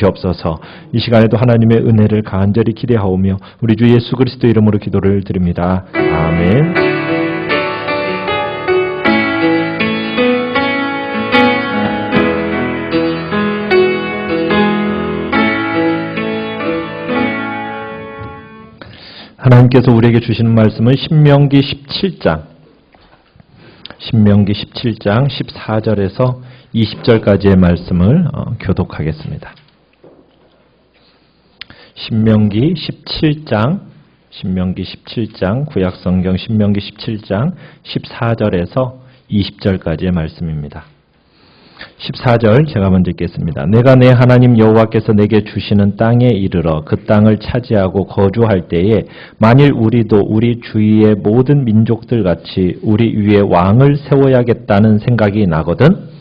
주옵소서. 이 시간에도 하나님의 은혜를 간절히 기대하오며 우리 주 예수 그리스도 이름으로 기도를 드립니다. 아멘. 하나님께서 우리에게 주시는 말씀은 신명기 17장 14절에서 20절까지의 말씀을 교독하겠습니다. 신명기 17장 구약성경 신명기 17장 14절에서 20절까지의 말씀입니다. 14절 제가 먼저 읽겠습니다. 내가 내 하나님 여호와께서 내게 주시는 땅에 이르러 그 땅을 차지하고 거주할 때에 만일 우리도 우리 주위의 모든 민족들 같이 우리 위에 왕을 세워야겠다는 생각이 나거든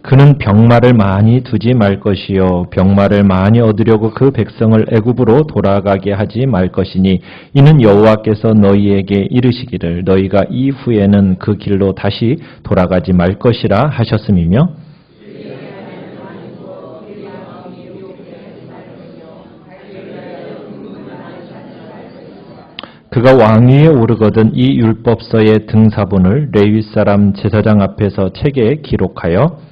그는 병마를 많이 두지 말 것이요 병마를 많이 얻으려고 그 백성을 애굽으로 돌아가게 하지 말 것이니 이는 여호와께서 너희에게 이르시기를 너희가 이후에는 그 길로 다시 돌아가지 말 것이라 하셨음이며 그가 왕위에 오르거든 이 율법서의 등사본을 레위 사람 제사장 앞에서 책에 기록하여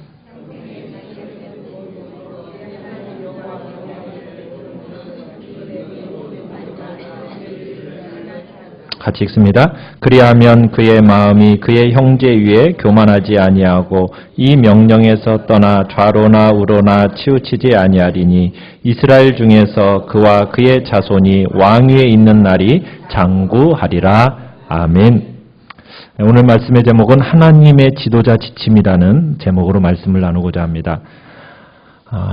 같이 읽습니다. 그리하면 그의 마음이 그의 형제 위에 교만하지 아니하고 이 명령에서 떠나 좌로나 우로나 치우치지 아니하리니 이스라엘 중에서 그와 그의 자손이 왕위에 있는 날이 장구하리라. 아멘. 오늘 말씀의 제목은 하나님의 지도자 지침이라는 제목으로 말씀을 나누고자 합니다.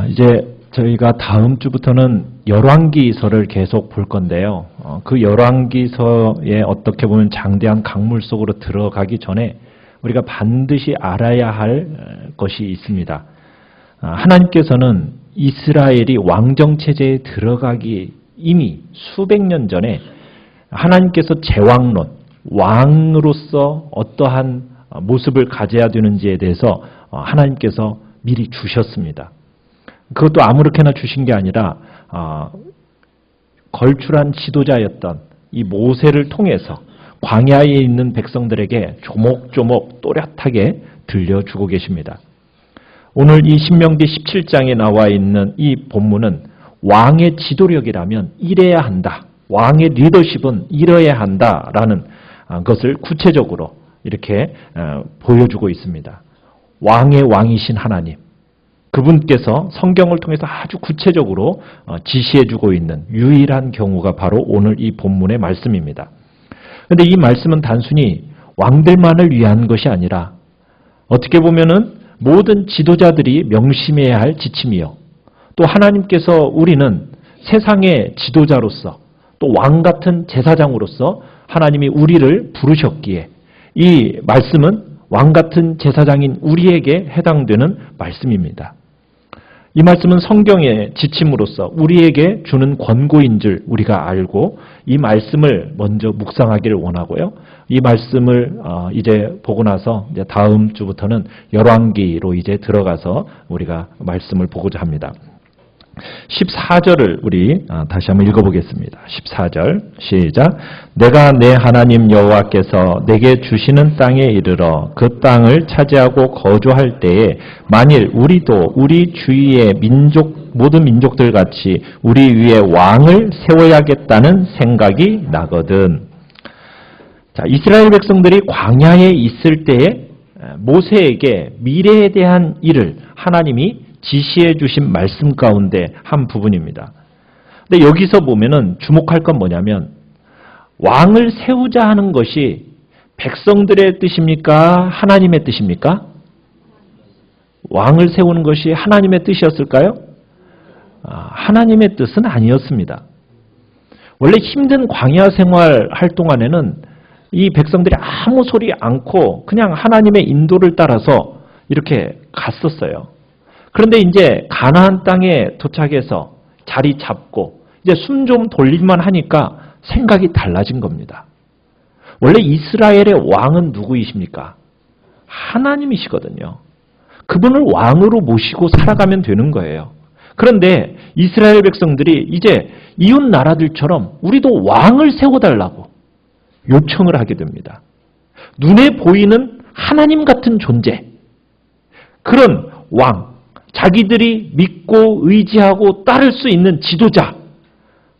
이제 저희가 다음 주부터는 열왕기서를 계속 볼 건데요. 그 열왕기서에 어떻게 보면 장대한 강물 속으로 들어가기 전에 우리가 반드시 알아야 할 것이 있습니다. 하나님께서는 이스라엘이 왕정체제에 들어가기 이미 수백 년 전에 하나님께서 제왕론, 왕으로서 어떠한 모습을 가져야 되는지에 대해서 하나님께서 미리 주셨습니다. 그것도 아무렇게나 주신 게 아니라 걸출한 지도자였던 이 모세를 통해서 광야에 있는 백성들에게 조목조목 또렷하게 들려주고 계십니다. 오늘 이 신명기 17장에 나와 있는 이 본문은 왕의 지도력이라면 이래야 한다. 왕의 리더십은 이뤄야 한다라는 것을 구체적으로 이렇게 보여주고 있습니다. 왕의 왕이신 하나님. 그분께서 성경을 통해서 아주 구체적으로 지시해주고 있는 유일한 경우가 바로 오늘 이 본문의 말씀입니다. 그런데 이 말씀은 단순히 왕들만을 위한 것이 아니라 어떻게 보면은 모든 지도자들이 명심해야 할 지침이요. 또 하나님께서 우리는 세상의 지도자로서 또 왕 같은 제사장으로서 하나님이 우리를 부르셨기에 이 말씀은 왕 같은 제사장인 우리에게 해당되는 말씀입니다. 이 말씀은 성경의 지침으로서 우리에게 주는 권고인 줄 우리가 알고 이 말씀을 먼저 묵상하기를 원하고요. 이 말씀을 이제 보고 나서 이제 다음 주부터는 열왕기로 이제 들어가서 우리가 말씀을 보고자 합니다. 14절을 우리 다시 한번 읽어보겠습니다. 14절 시작. 내가 내 하나님 여호와께서 내게 주시는 땅에 이르러 그 땅을 차지하고 거주할 때에 만일 우리도 우리 주위의 모든 민족들 같이 우리 위에 왕을 세워야겠다는 생각이 나거든. 자, 이스라엘 백성들이 광야에 있을 때에 모세에게 미래에 대한 일을 하나님이 지시해 주신 말씀 가운데 한 부분입니다. 근데 여기서 보면은 주목할 건 뭐냐면 왕을 세우자 하는 것이 백성들의 뜻입니까? 하나님의 뜻입니까? 왕을 세우는 것이 하나님의 뜻이었을까요? 하나님의 뜻은 아니었습니다. 원래 힘든 광야 생활 할 동안에는 이 백성들이 아무 소리 않고 그냥 하나님의 인도를 따라서 이렇게 갔었어요. 그런데 이제 가나안 땅에 도착해서 자리 잡고 이제 숨 좀 돌릴만 하니까 생각이 달라진 겁니다. 원래 이스라엘의 왕은 누구이십니까? 하나님이시거든요. 그분을 왕으로 모시고 살아가면 되는 거예요. 그런데 이스라엘 백성들이 이제 이웃 나라들처럼 우리도 왕을 세워달라고 요청을 하게 됩니다. 눈에 보이는 하나님 같은 존재, 그런 왕, 자기들이 믿고 의지하고 따를 수 있는 지도자,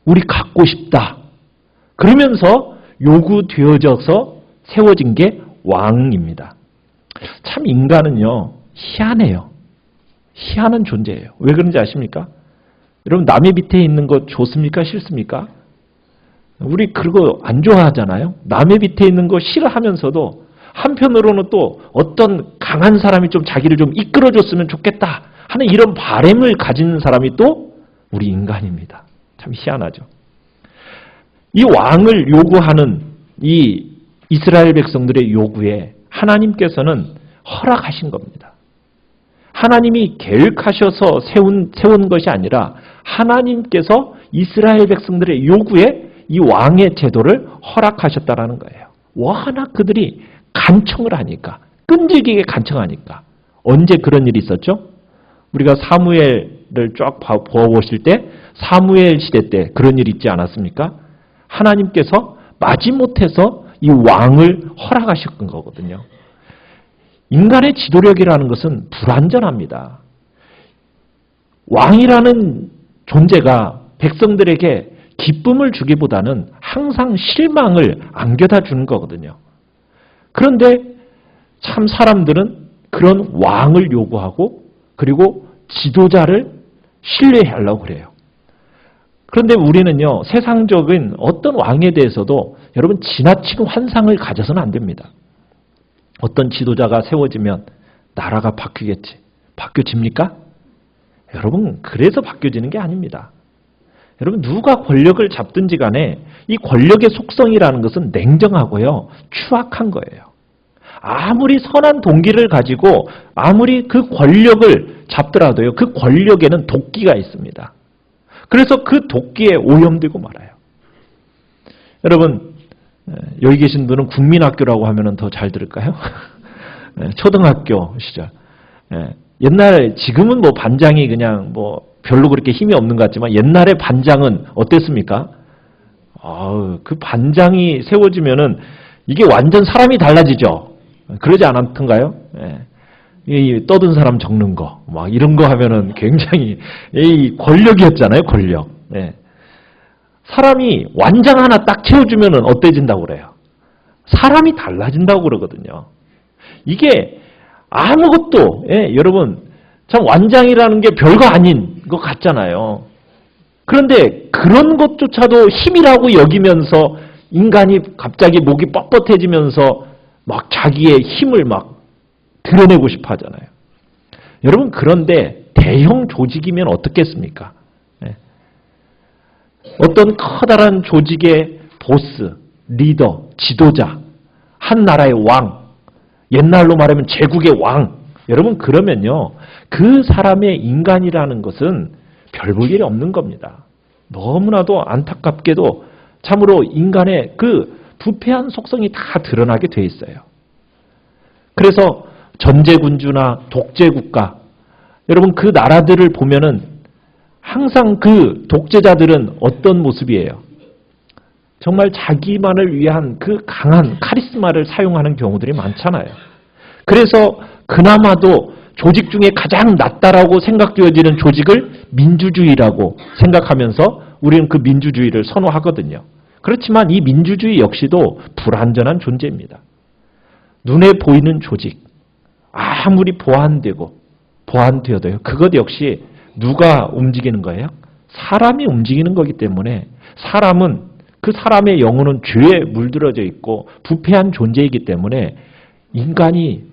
우리 갖고 싶다. 그러면서 요구되어져서 세워진 게 왕입니다. 참 인간은요, 희한해요. 희한한 존재예요. 왜 그런지 아십니까? 여러분, 남의 밑에 있는 거 좋습니까? 싫습니까? 우리 그거 안 좋아하잖아요. 남의 밑에 있는 거 싫어하면서도 한편으로는 또 어떤 강한 사람이 좀 자기를 좀 이끌어줬으면 좋겠다 하는 이런 바람을 가진 사람이 또 우리 인간입니다. 참 희한하죠. 이 왕을 요구하는 이 이스라엘 백성들의 요구에 하나님께서는 허락하신 겁니다. 하나님이 계획하셔서 세운 것이 아니라 하나님께서 이스라엘 백성들의 요구에 이 왕의 제도를 허락하셨다라는 거예요. 워낙 그들이 간청을 하니까, 끈질기게 간청하니까. 언제 그런 일이 있었죠? 우리가 사무엘을 쫙 보아보실 때 사무엘 시대 때 그런 일이 있지 않았습니까? 하나님께서 마지못해서 이 왕을 허락하셨던 거거든요. 인간의 지도력이라는 것은 불완전합니다. 왕이라는 존재가 백성들에게 기쁨을 주기보다는 항상 실망을 안겨다 주는 거거든요. 그런데 참 사람들은 그런 왕을 요구하고 그리고 지도자를 신뢰하려고 그래요. 그런데 우리는요, 세상적인 어떤 왕에 대해서도 여러분 지나친 환상을 가져서는 안 됩니다. 어떤 지도자가 세워지면 나라가 바뀌겠지. 바뀌어집니까? 여러분, 그래서 바뀌어지는 게 아닙니다. 여러분, 누가 권력을 잡든지 간에 이 권력의 속성이라는 것은 냉정하고요, 추악한 거예요. 아무리 선한 동기를 가지고 아무리 그 권력을 잡더라도요, 그 권력에는 도끼가 있습니다. 그래서 그 도끼에 오염되고 말아요. 여러분, 여기 계신 분은 국민학교라고 하면 더 잘 들을까요? 초등학교 시절. 옛날에, 지금은 뭐 반장이 그냥 뭐 별로 그렇게 힘이 없는 것 같지만 옛날에 반장은 어땠습니까? 그 반장이 세워지면은 이게 완전 사람이 달라지죠. 그러지 않았던가요? 이 떠든 사람 적는 거, 막 이런 거 하면은 굉장히 이 권력이었잖아요, 권력. 사람이 완장 하나 딱 채워주면은 어때진다고 그래요? 사람이 달라진다고 그러거든요. 이게 아무것도, 여러분, 참 완장이라는 게 별거 아닌 것 같잖아요. 그런데 그런 것조차도 힘이라고 여기면서 인간이 갑자기 목이 뻣뻣해지면서 막 자기의 힘을 막 드러내고 싶어 하잖아요. 여러분, 그런데 대형 조직이면 어떻겠습니까? 어떤 커다란 조직의 보스, 리더, 지도자, 한 나라의 왕, 옛날로 말하면 제국의 왕, 여러분 그러면요, 그 사람의 인간이라는 것은 별 볼 일이 없는 겁니다. 너무나도 안타깝게도 참으로 인간의 그 부패한 속성이 다 드러나게 돼 있어요. 그래서 전제군주나 독재국가, 여러분 그 나라들을 보면은 항상 그 독재자들은 어떤 모습이에요? 정말 자기만을 위한 그 강한 카리스마를 사용하는 경우들이 많잖아요. 그래서 그나마도 조직 중에 가장 낫다라고 생각되어지는 조직을 민주주의라고 생각하면서 우리는 그 민주주의를 선호하거든요. 그렇지만 이 민주주의 역시도 불완전한 존재입니다. 눈에 보이는 조직, 아무리 보완되어도요. 그것 역시 누가 움직이는 거예요? 사람이 움직이는 거기 때문에 사람은, 그 사람의 영혼은 죄에 물들어져 있고 부패한 존재이기 때문에 인간이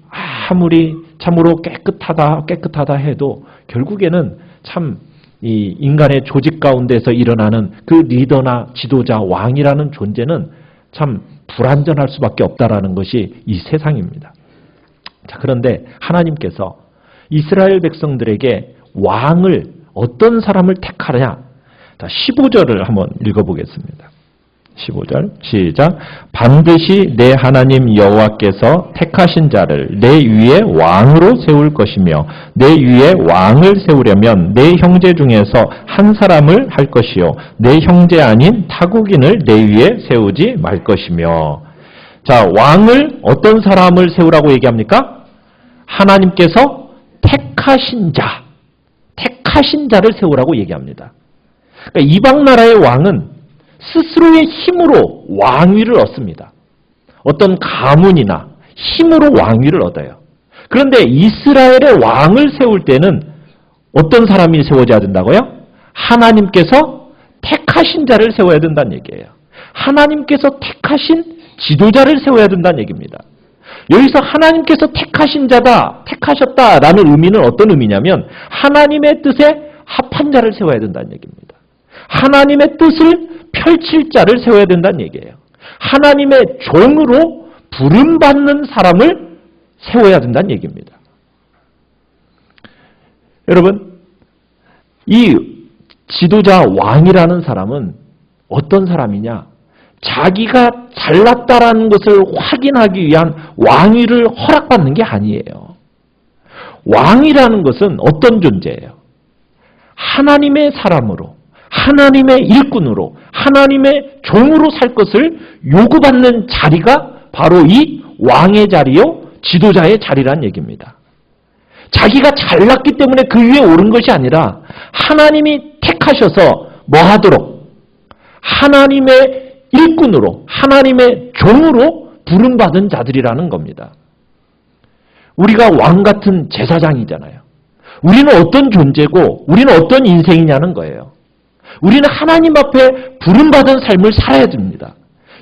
아무리 참으로 깨끗하다 해도 결국에는 참 이 인간의 조직 가운데서 일어나는 그 리더나 지도자, 왕이라는 존재는 참 불완전할 수밖에 없다라는 것이 이 세상입니다. 자, 그런데 하나님께서 이스라엘 백성들에게 왕을, 어떤 사람을 택하느냐, 자, 15절을 한번 읽어보겠습니다. 15절 시작. 반드시 내 하나님 여호와께서 택하신 자를 내 위에 왕으로 세울 것이며 내 위에 왕을 세우려면 내 형제 중에서 한 사람을 할 것이요 내 형제 아닌 타국인을 내 위에 세우지 말 것이며. 자, 왕을 어떤 사람을 세우라고 얘기합니까? 하나님께서 택하신 자를 세우라고 얘기합니다. 그러니까 이방 나라의 왕은 스스로의 힘으로 왕위를 얻습니다. 어떤 가문이나 힘으로 왕위를 얻어요. 그런데 이스라엘의 왕을 세울 때는 어떤 사람이 세워져야 된다고요? 하나님께서 택하신 자를 세워야 된다는 얘기예요. 하나님께서 택하신 지도자를 세워야 된다는 얘기입니다. 여기서 하나님께서 택하신 자다, 택하셨다라는 의미는 어떤 의미냐면 하나님의 뜻에 합한 자를 세워야 된다는 얘기입니다. 하나님의 뜻을 펼칠 자를 세워야 된다는 얘기예요. 하나님의 종으로 부름받는 사람을 세워야 된다는 얘기입니다. 여러분, 이 지도자 왕이라는 사람은 어떤 사람이냐? 자기가 잘났다라는 것을 확인하기 위한 왕위를 허락받는 게 아니에요. 왕이라는 것은 어떤 존재예요? 하나님의 사람으로, 하나님의 일꾼으로, 하나님의 종으로 살 것을 요구받는 자리가 바로 이 왕의 자리요, 지도자의 자리란 얘기입니다. 자기가 잘났기 때문에 그 위에 오른 것이 아니라 하나님이 택하셔서 뭐 하도록? 하나님의 일꾼으로, 하나님의 종으로 부름받은 자들이라는 겁니다. 우리가 왕 같은 제사장이잖아요. 우리는 어떤 존재고 우리는 어떤 인생이냐는 거예요. 우리는 하나님 앞에 부름받은 삶을 살아야 됩니다.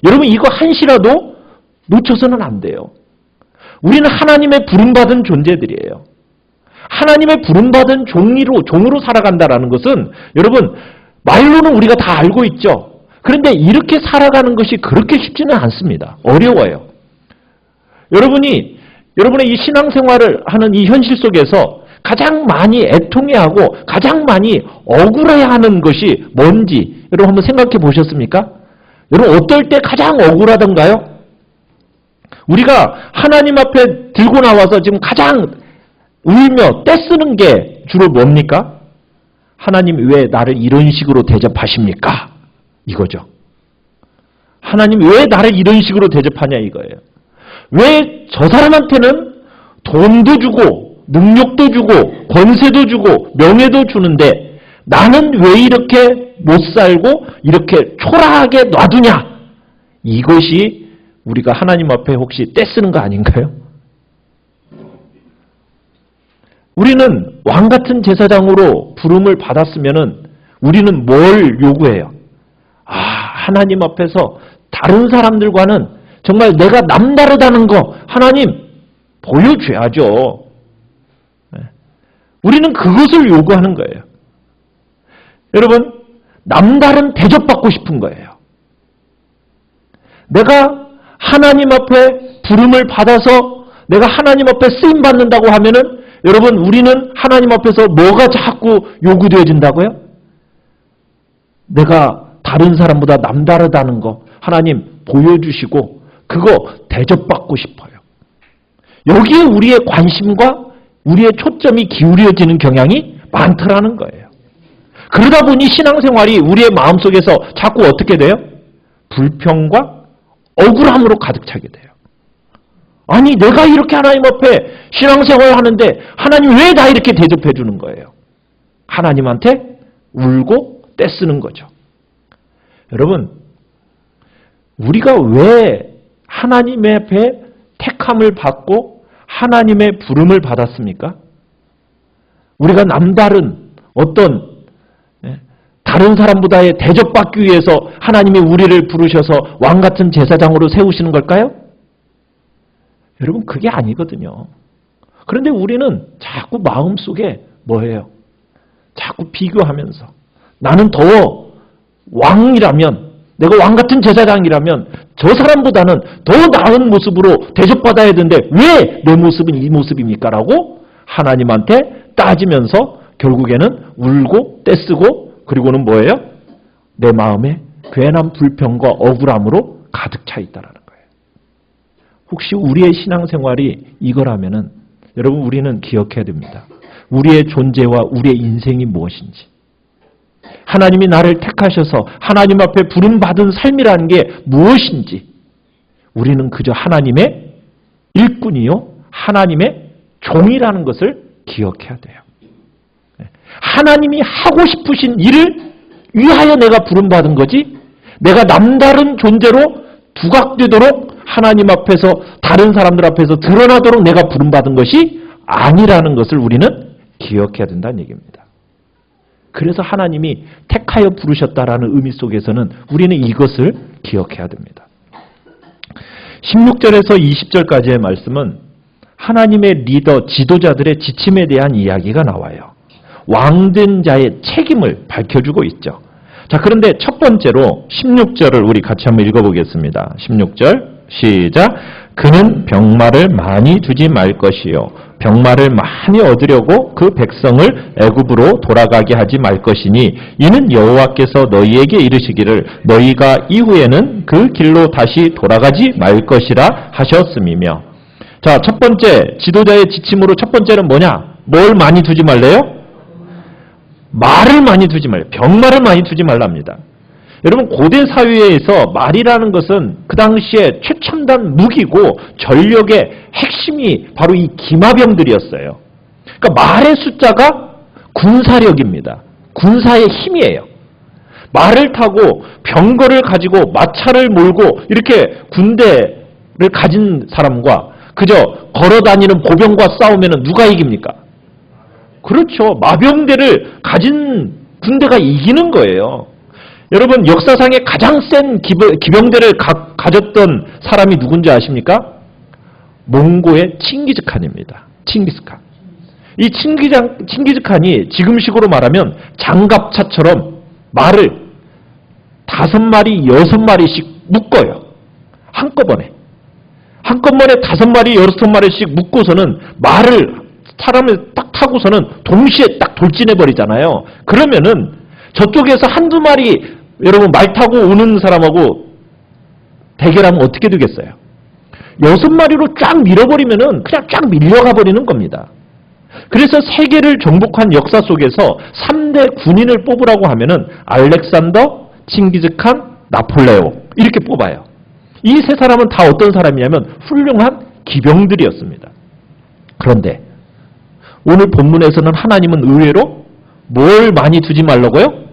여러분, 이거 한시라도 놓쳐서는 안 돼요. 우리는 하나님의 부름받은 존재들이에요. 하나님의 부름받은 종으로 살아간다라는 것은 여러분, 말로는 우리가 다 알고 있죠. 그런데 이렇게 살아가는 것이 그렇게 쉽지는 않습니다. 어려워요. 여러분의 이 신앙생활을 하는 이 현실 속에서 가장 많이 애통해하고 가장 많이 억울해하는 것이 뭔지 여러분 한번 생각해 보셨습니까? 여러분, 어떨 때 가장 억울하던가요? 우리가 하나님 앞에 들고 나와서 지금 가장 울며 떼쓰는 게 주로 뭡니까? 하나님 왜 나를 이런 식으로 대접하십니까? 이거죠. 하나님 왜 나를 이런 식으로 대접하냐 이거예요. 왜 저 사람한테는 돈도 주고 능력도 주고 권세도 주고 명예도 주는데 나는 왜 이렇게 못 살고 이렇게 초라하게 놔두냐? 이것이 우리가 하나님 앞에 혹시 떼쓰는 거 아닌가요? 우리는 왕 같은 제사장으로 부름을 받았으면은 우리는 뭘 요구해요? 하나님 앞에서 다른 사람들과는 정말 내가 남다르다는 거 하나님 보여줘야죠. 우리는 그것을 요구하는 거예요. 여러분, 남다른 대접받고 싶은 거예요. 내가 하나님 앞에 부름을 받아서 내가 하나님 앞에 쓰임 받는다고 하면은 여러분, 우리는 하나님 앞에서 뭐가 자꾸 요구되어진다고요? 내가 다른 사람보다 남다르다는 거 하나님 보여주시고 그거 대접받고 싶어요. 여기에 우리의 관심과 우리의 초점이 기울여지는 경향이 많더라는 거예요. 그러다 보니 신앙생활이 우리의 마음속에서 자꾸 어떻게 돼요? 불평과 억울함으로 가득 차게 돼요. 아니, 내가 이렇게 하나님 앞에 신앙생활을 하는데 하나님 왜 나 이렇게 대접해 주는 거예요? 하나님한테 울고 떼쓰는 거죠. 여러분, 우리가 왜 하나님의 앞에 택함을 받고 하나님의 부름을 받았습니까? 우리가 남다른 어떤 다른 사람보다의 대접받기 위해서 하나님이 우리를 부르셔서 왕 같은 제사장으로 세우시는 걸까요? 여러분, 그게 아니거든요. 그런데 우리는 자꾸 마음속에 뭐예요? 자꾸 비교하면서 나는 더 왕이라면, 내가 왕 같은 제사장이라면 저 사람보다는 더 나은 모습으로 대접받아야 되는데 왜 내 모습은 이 모습입니까? 라고 하나님한테 따지면서 결국에는 울고 떼쓰고 그리고는 뭐예요? 내 마음에 괜한 불평과 억울함으로 가득 차 있다라는 거예요. 혹시 우리의 신앙생활이 이거라면은 여러분 우리는 기억해야 됩니다. 우리의 존재와 우리의 인생이 무엇인지. 하나님이 나를 택하셔서 하나님 앞에 부름받은 삶이라는 게 무엇인지. 우리는 그저 하나님의 일꾼이요. 하나님의 종이라는 것을 기억해야 돼요. 하나님이 하고 싶으신 일을 위하여 내가 부름받은 거지 내가 남다른 존재로 부각되도록 하나님 앞에서 다른 사람들 앞에서 드러나도록 내가 부름받은 것이 아니라는 것을 우리는 기억해야 된다는 얘기입니다. 그래서 하나님이 택하여 부르셨다라는 의미 속에서는 우리는 이것을 기억해야 됩니다. 16절에서 20절까지의 말씀은 하나님의 리더, 지도자들의 지침에 대한 이야기가 나와요. 왕된 자의 책임을 밝혀주고 있죠. 자, 그런데 첫 번째로 16절을 우리 같이 한번 읽어보겠습니다. 16절 시작. 그는 병마를 많이 두지 말 것이요 병마를 많이 얻으려고 그 백성을 애굽으로 돌아가게 하지 말 것이니 이는 여호와께서 너희에게 이르시기를 너희가 이후에는 그 길로 다시 돌아가지 말 것이라 하셨음이며. 자, 첫 번째 지도자의 지침으로 첫 번째는 뭐냐? 뭘 많이 두지 말래요? 말을 많이 두지 말래요. 병말을 많이 두지 말랍니다. 여러분 고대 사회에서 말이라는 것은 그 당시에 최첨단 무기고 전력의 핵심이 바로 이 기마병들이었어요. 그러니까 말의 숫자가 군사력입니다. 군사의 힘이에요. 말을 타고 병거를 가지고 마차를 몰고 이렇게 군대를 가진 사람과 그저 걸어다니는 보병과 싸우면 누가 이깁니까? 그렇죠. 마병대를 가진 군대가 이기는 거예요. 여러분 역사상에 가장 센 기병대를 가졌던 사람이 누군지 아십니까? 몽고의 칭기즈칸입니다. 칭기즈칸. 이 칭기즈칸이 지금식으로 말하면 장갑차처럼 말을 5마리, 6마리씩 묶어요. 한꺼번에 5마리, 6마리씩 묶고서는 말을 사람을 딱 타고서는 동시에 딱 돌진해버리잖아요. 그러면은 저쪽에서 한두 마리 여러분 말 타고 오는 사람하고 대결하면 어떻게 되겠어요? 6마리로 쫙 밀어버리면은 그냥 쫙 밀려가 버리는 겁니다. 그래서 세계를 정복한 역사 속에서 3대 군인을 뽑으라고 하면은 알렉산더, 칭기즈칸, 나폴레오 이렇게 뽑아요. 이 세 사람은 다 어떤 사람이냐면 훌륭한 기병들이었습니다. 그런데 오늘 본문에서는 하나님은 의외로 뭘 많이 두지 말라고요?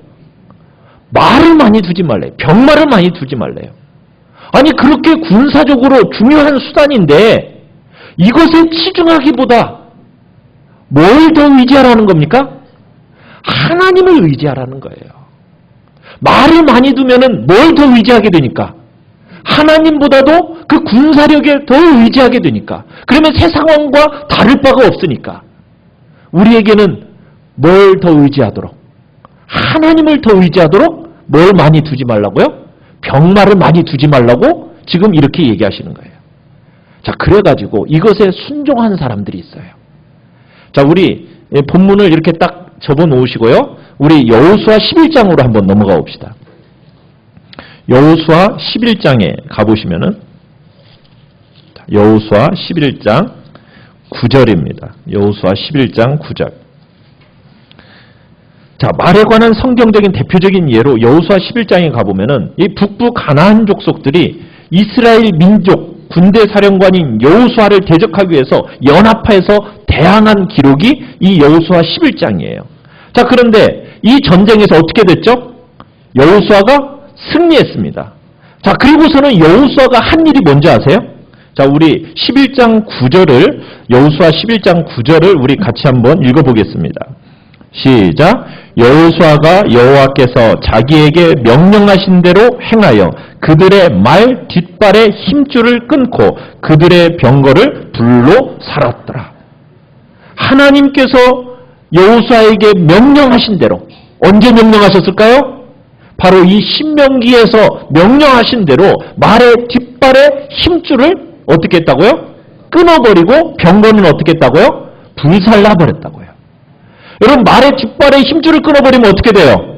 말을 많이 두지 말래요. 병말을 많이 두지 말래요. 아니 그렇게 군사적으로 중요한 수단인데 이것에 치중하기보다 뭘 더 의지하라는 겁니까? 하나님을 의지하라는 거예요. 말을 많이 두면은 뭘 더 의지하게 되니까? 하나님보다도 그 군사력에 더 의지하게 되니까. 그러면 새 상황과 다를 바가 없으니까. 우리에게는 뭘 더 의지하도록? 하나님을 더 의지하도록 뭘 많이 두지 말라고요? 병말을 많이 두지 말라고 지금 이렇게 얘기하시는 거예요. 자, 그래가지고 이것에 순종한 사람들이 있어요. 자, 우리 본문을 이렇게 딱 접어 놓으시고요. 우리 여호수아 11장으로 한번 넘어가 봅시다. 여호수아 11장에 가보시면은 여호수아 11장 9절입니다. 여호수아 11장 9절. 자, 말에 관한 성경적인 대표적인 예로 여호수아 11장에 가보면은 이 북부 가나안 족속들이 이스라엘 민족 군대 사령관인 여호수아를 대적하기 위해서 연합해서 대항한 기록이 이 여호수아 11장이에요. 자, 그런데 이 전쟁에서 어떻게 됐죠? 여호수아가 승리했습니다. 자, 그리고서는 여호수아가 한 일이 뭔지 아세요? 자, 우리 11장 9절을 여호수아 11장 9절을 우리 같이 한번 읽어보겠습니다. 시작. 여호수아가 여호와께서 자기에게 명령하신 대로 행하여 그들의 말 뒷발의 힘줄을 끊고 그들의 병거를 불로 살았더라. 하나님께서 여호수아에게 명령하신 대로 언제 명령하셨을까요? 바로 이 신명기에서 명령하신 대로 말의 뒷발의 힘줄을 어떻게 했다고요? 끊어버리고 병거는 어떻게 했다고요? 불살라버렸다고요. 여러분 말의 뒷발의 힘줄을 끊어버리면 어떻게 돼요?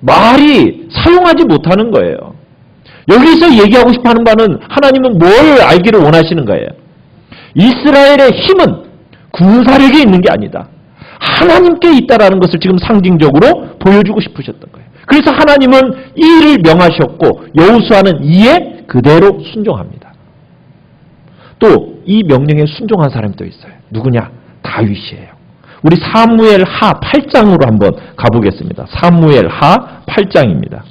말이 사용하지 못하는 거예요. 여기서 얘기하고 싶어하는 바는 하나님은 뭘 알기를 원하시는 거예요. 이스라엘의 힘은 군사력에 있는 게 아니다. 하나님께 있다라는 것을 지금 상징적으로 보여주고 싶으셨던 거예요. 그래서 하나님은 이 일을 명하셨고 여호수아는 이에 그대로 순종합니다. 또 이 명령에 순종한 사람이 또 있어요. 누구냐? 다윗이에요. 우리 사무엘 하 8장으로 한번 가보겠습니다. 사무엘 하 8장입니다.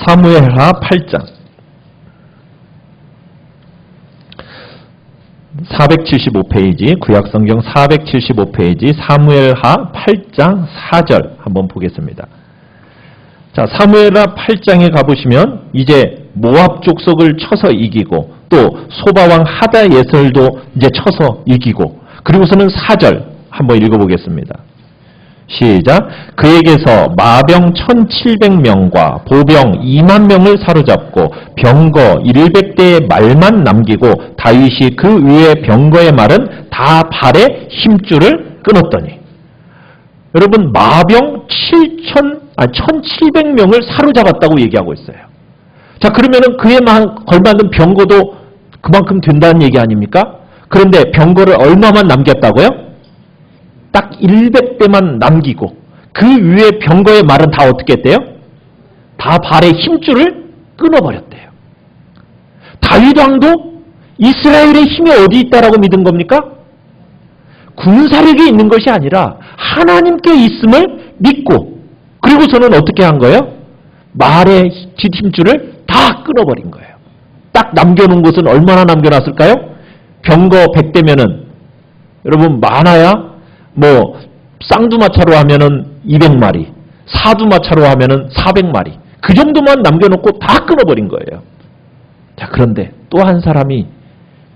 사무엘 하 8장 475페이지 구약성경 475페이지 사무엘 하 8장 4절 한번 보겠습니다. 자, 사무엘 하 8장에 가보시면 이제 모압 족속을 쳐서 이기고 또 소바왕 하다예설도 이제 쳐서 이기고 그리고서는 4절 한번 읽어보겠습니다. 시작. 그에게서 마병 1700명과 보병 2만 명을 사로잡고 병거 100대의 말만 남기고 다윗이 그 위에 병거의 말은 다 발에 힘줄을 끊었더니 여러분 마병 1700명을 사로잡았다고 얘기하고 있어요. 자, 그러면은 그에 걸맞는 병거도 그만큼 된다는 얘기 아닙니까? 그런데 병거를 얼마만 남겼다고요? 딱 100대만 남기고 그 위에 병거의 말은 다 어떻게 했대요? 다 발의 힘줄을 끊어버렸대요. 다윗 왕도 이스라엘의 힘이 어디 있다라고 믿은 겁니까? 군사력이 있는 것이 아니라 하나님께 있음을 믿고 그리고서는 어떻게 한 거예요? 말의 뒷힘줄을 다 끊어버린 거예요. 딱 남겨놓은 것은 얼마나 남겨놨을까요? 병거 100대면은 여러분 많아야 뭐 쌍두마차로 하면은 200마리, 사두마차로 하면은 400마리 그 정도만 남겨놓고 다 끊어버린 거예요. 자, 그런데 또 한 사람이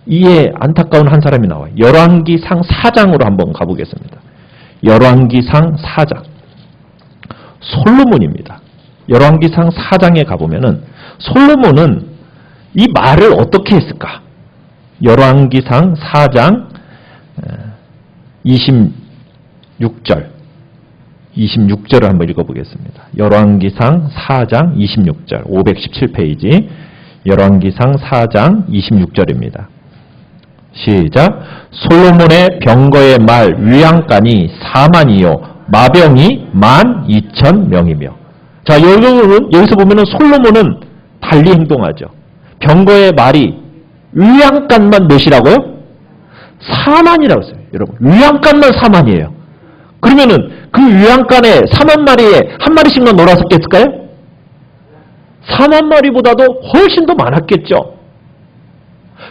이에 안타까운 한 사람이 나와요. 열왕기상 4장으로 한번 가보겠습니다. 열왕기상 4장 솔로몬입니다. 열왕기상 4장에 가보면은 솔로몬은 이 말을 어떻게 했을까? 열왕기상 4장 26절을 한번 읽어보겠습니다. 열왕기상 4장 26절 517페이지 열왕기상 4장 26절입니다. 시작. 솔로몬의 병거의 말 위안간이 4만이요 마병이 12,000명이며 자, 여기서 보면은 솔로몬은 달리 행동하죠. 병거의 말이 위안간만 몇이라고요? 4만이라고 했어요. 여러분, 위안간만 4만이에요. 그러면은 그 위안간에 4만 마리에 한 마리씩만 놀았었겠을까요? 4만 마리보다도 훨씬 더 많았겠죠.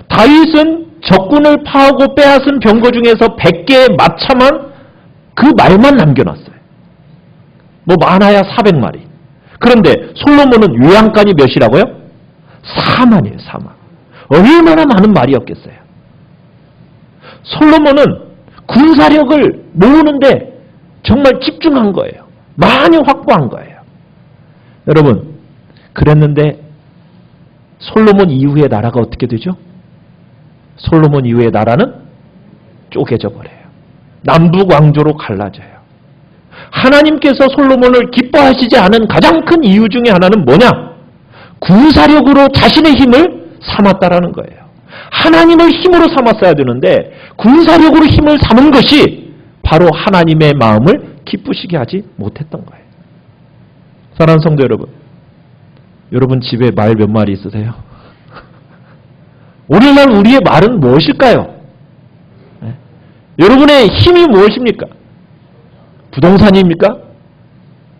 다윗은 적군을 파하고 빼앗은 병거 중에서 100개의 마차만 그 말만 남겨놨어요. 뭐 많아야 400마리. 그런데 솔로몬은 위안간이 몇이라고요? 4만이에요. 4만. 얼마나 많은 말이었겠어요. 솔로몬은 군사력을 모으는데 정말 집중한 거예요. 많이 확보한 거예요. 여러분, 그랬는데 솔로몬 이후의 나라가 어떻게 되죠? 솔로몬 이후의 나라는 쪼개져 버려요. 남북 왕조로 갈라져요. 하나님께서 솔로몬을 기뻐하시지 않은 가장 큰 이유 중에 하나는 뭐냐? 군사력으로 자신의 힘을 삼았다라는 거예요. 하나님을 힘으로 삼았어야 되는데 군사력으로 힘을 삼은 것이 바로 하나님의 마음을 기쁘시게 하지 못했던 거예요. 사랑하는 성도 여러분, 여러분 집에 말 몇 마리 있으세요? 오늘날 우리의 말은 무엇일까요? 네? 여러분의 힘이 무엇입니까? 부동산입니까?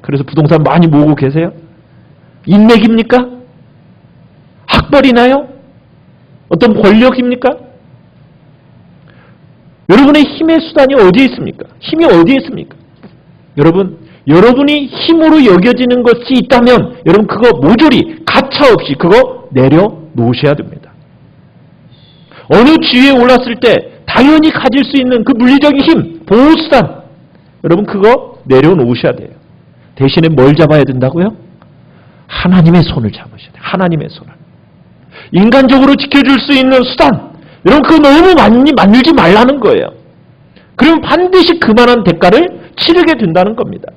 그래서 부동산 많이 모으고 계세요? 인맥입니까? 학벌이나요? 어떤 권력입니까? 여러분의 힘의 수단이 어디에 있습니까? 힘이 어디에 있습니까? 여러분, 여러분이 힘으로 여겨지는 것이 있다면 여러분 그거 모조리 가차없이 그거 내려놓으셔야 됩니다. 어느 지위에 올랐을 때 당연히 가질 수 있는 그 물리적인 힘, 보호수단 여러분 그거 내려놓으셔야 돼요. 대신에 뭘 잡아야 된다고요? 하나님의 손을 잡으셔야 돼요. 하나님의 손을. 인간적으로 지켜줄 수 있는 수단 여러분 그거 너무 많이 만들지 말라는 거예요. 그러면 반드시 그만한 대가를 치르게 된다는 겁니다.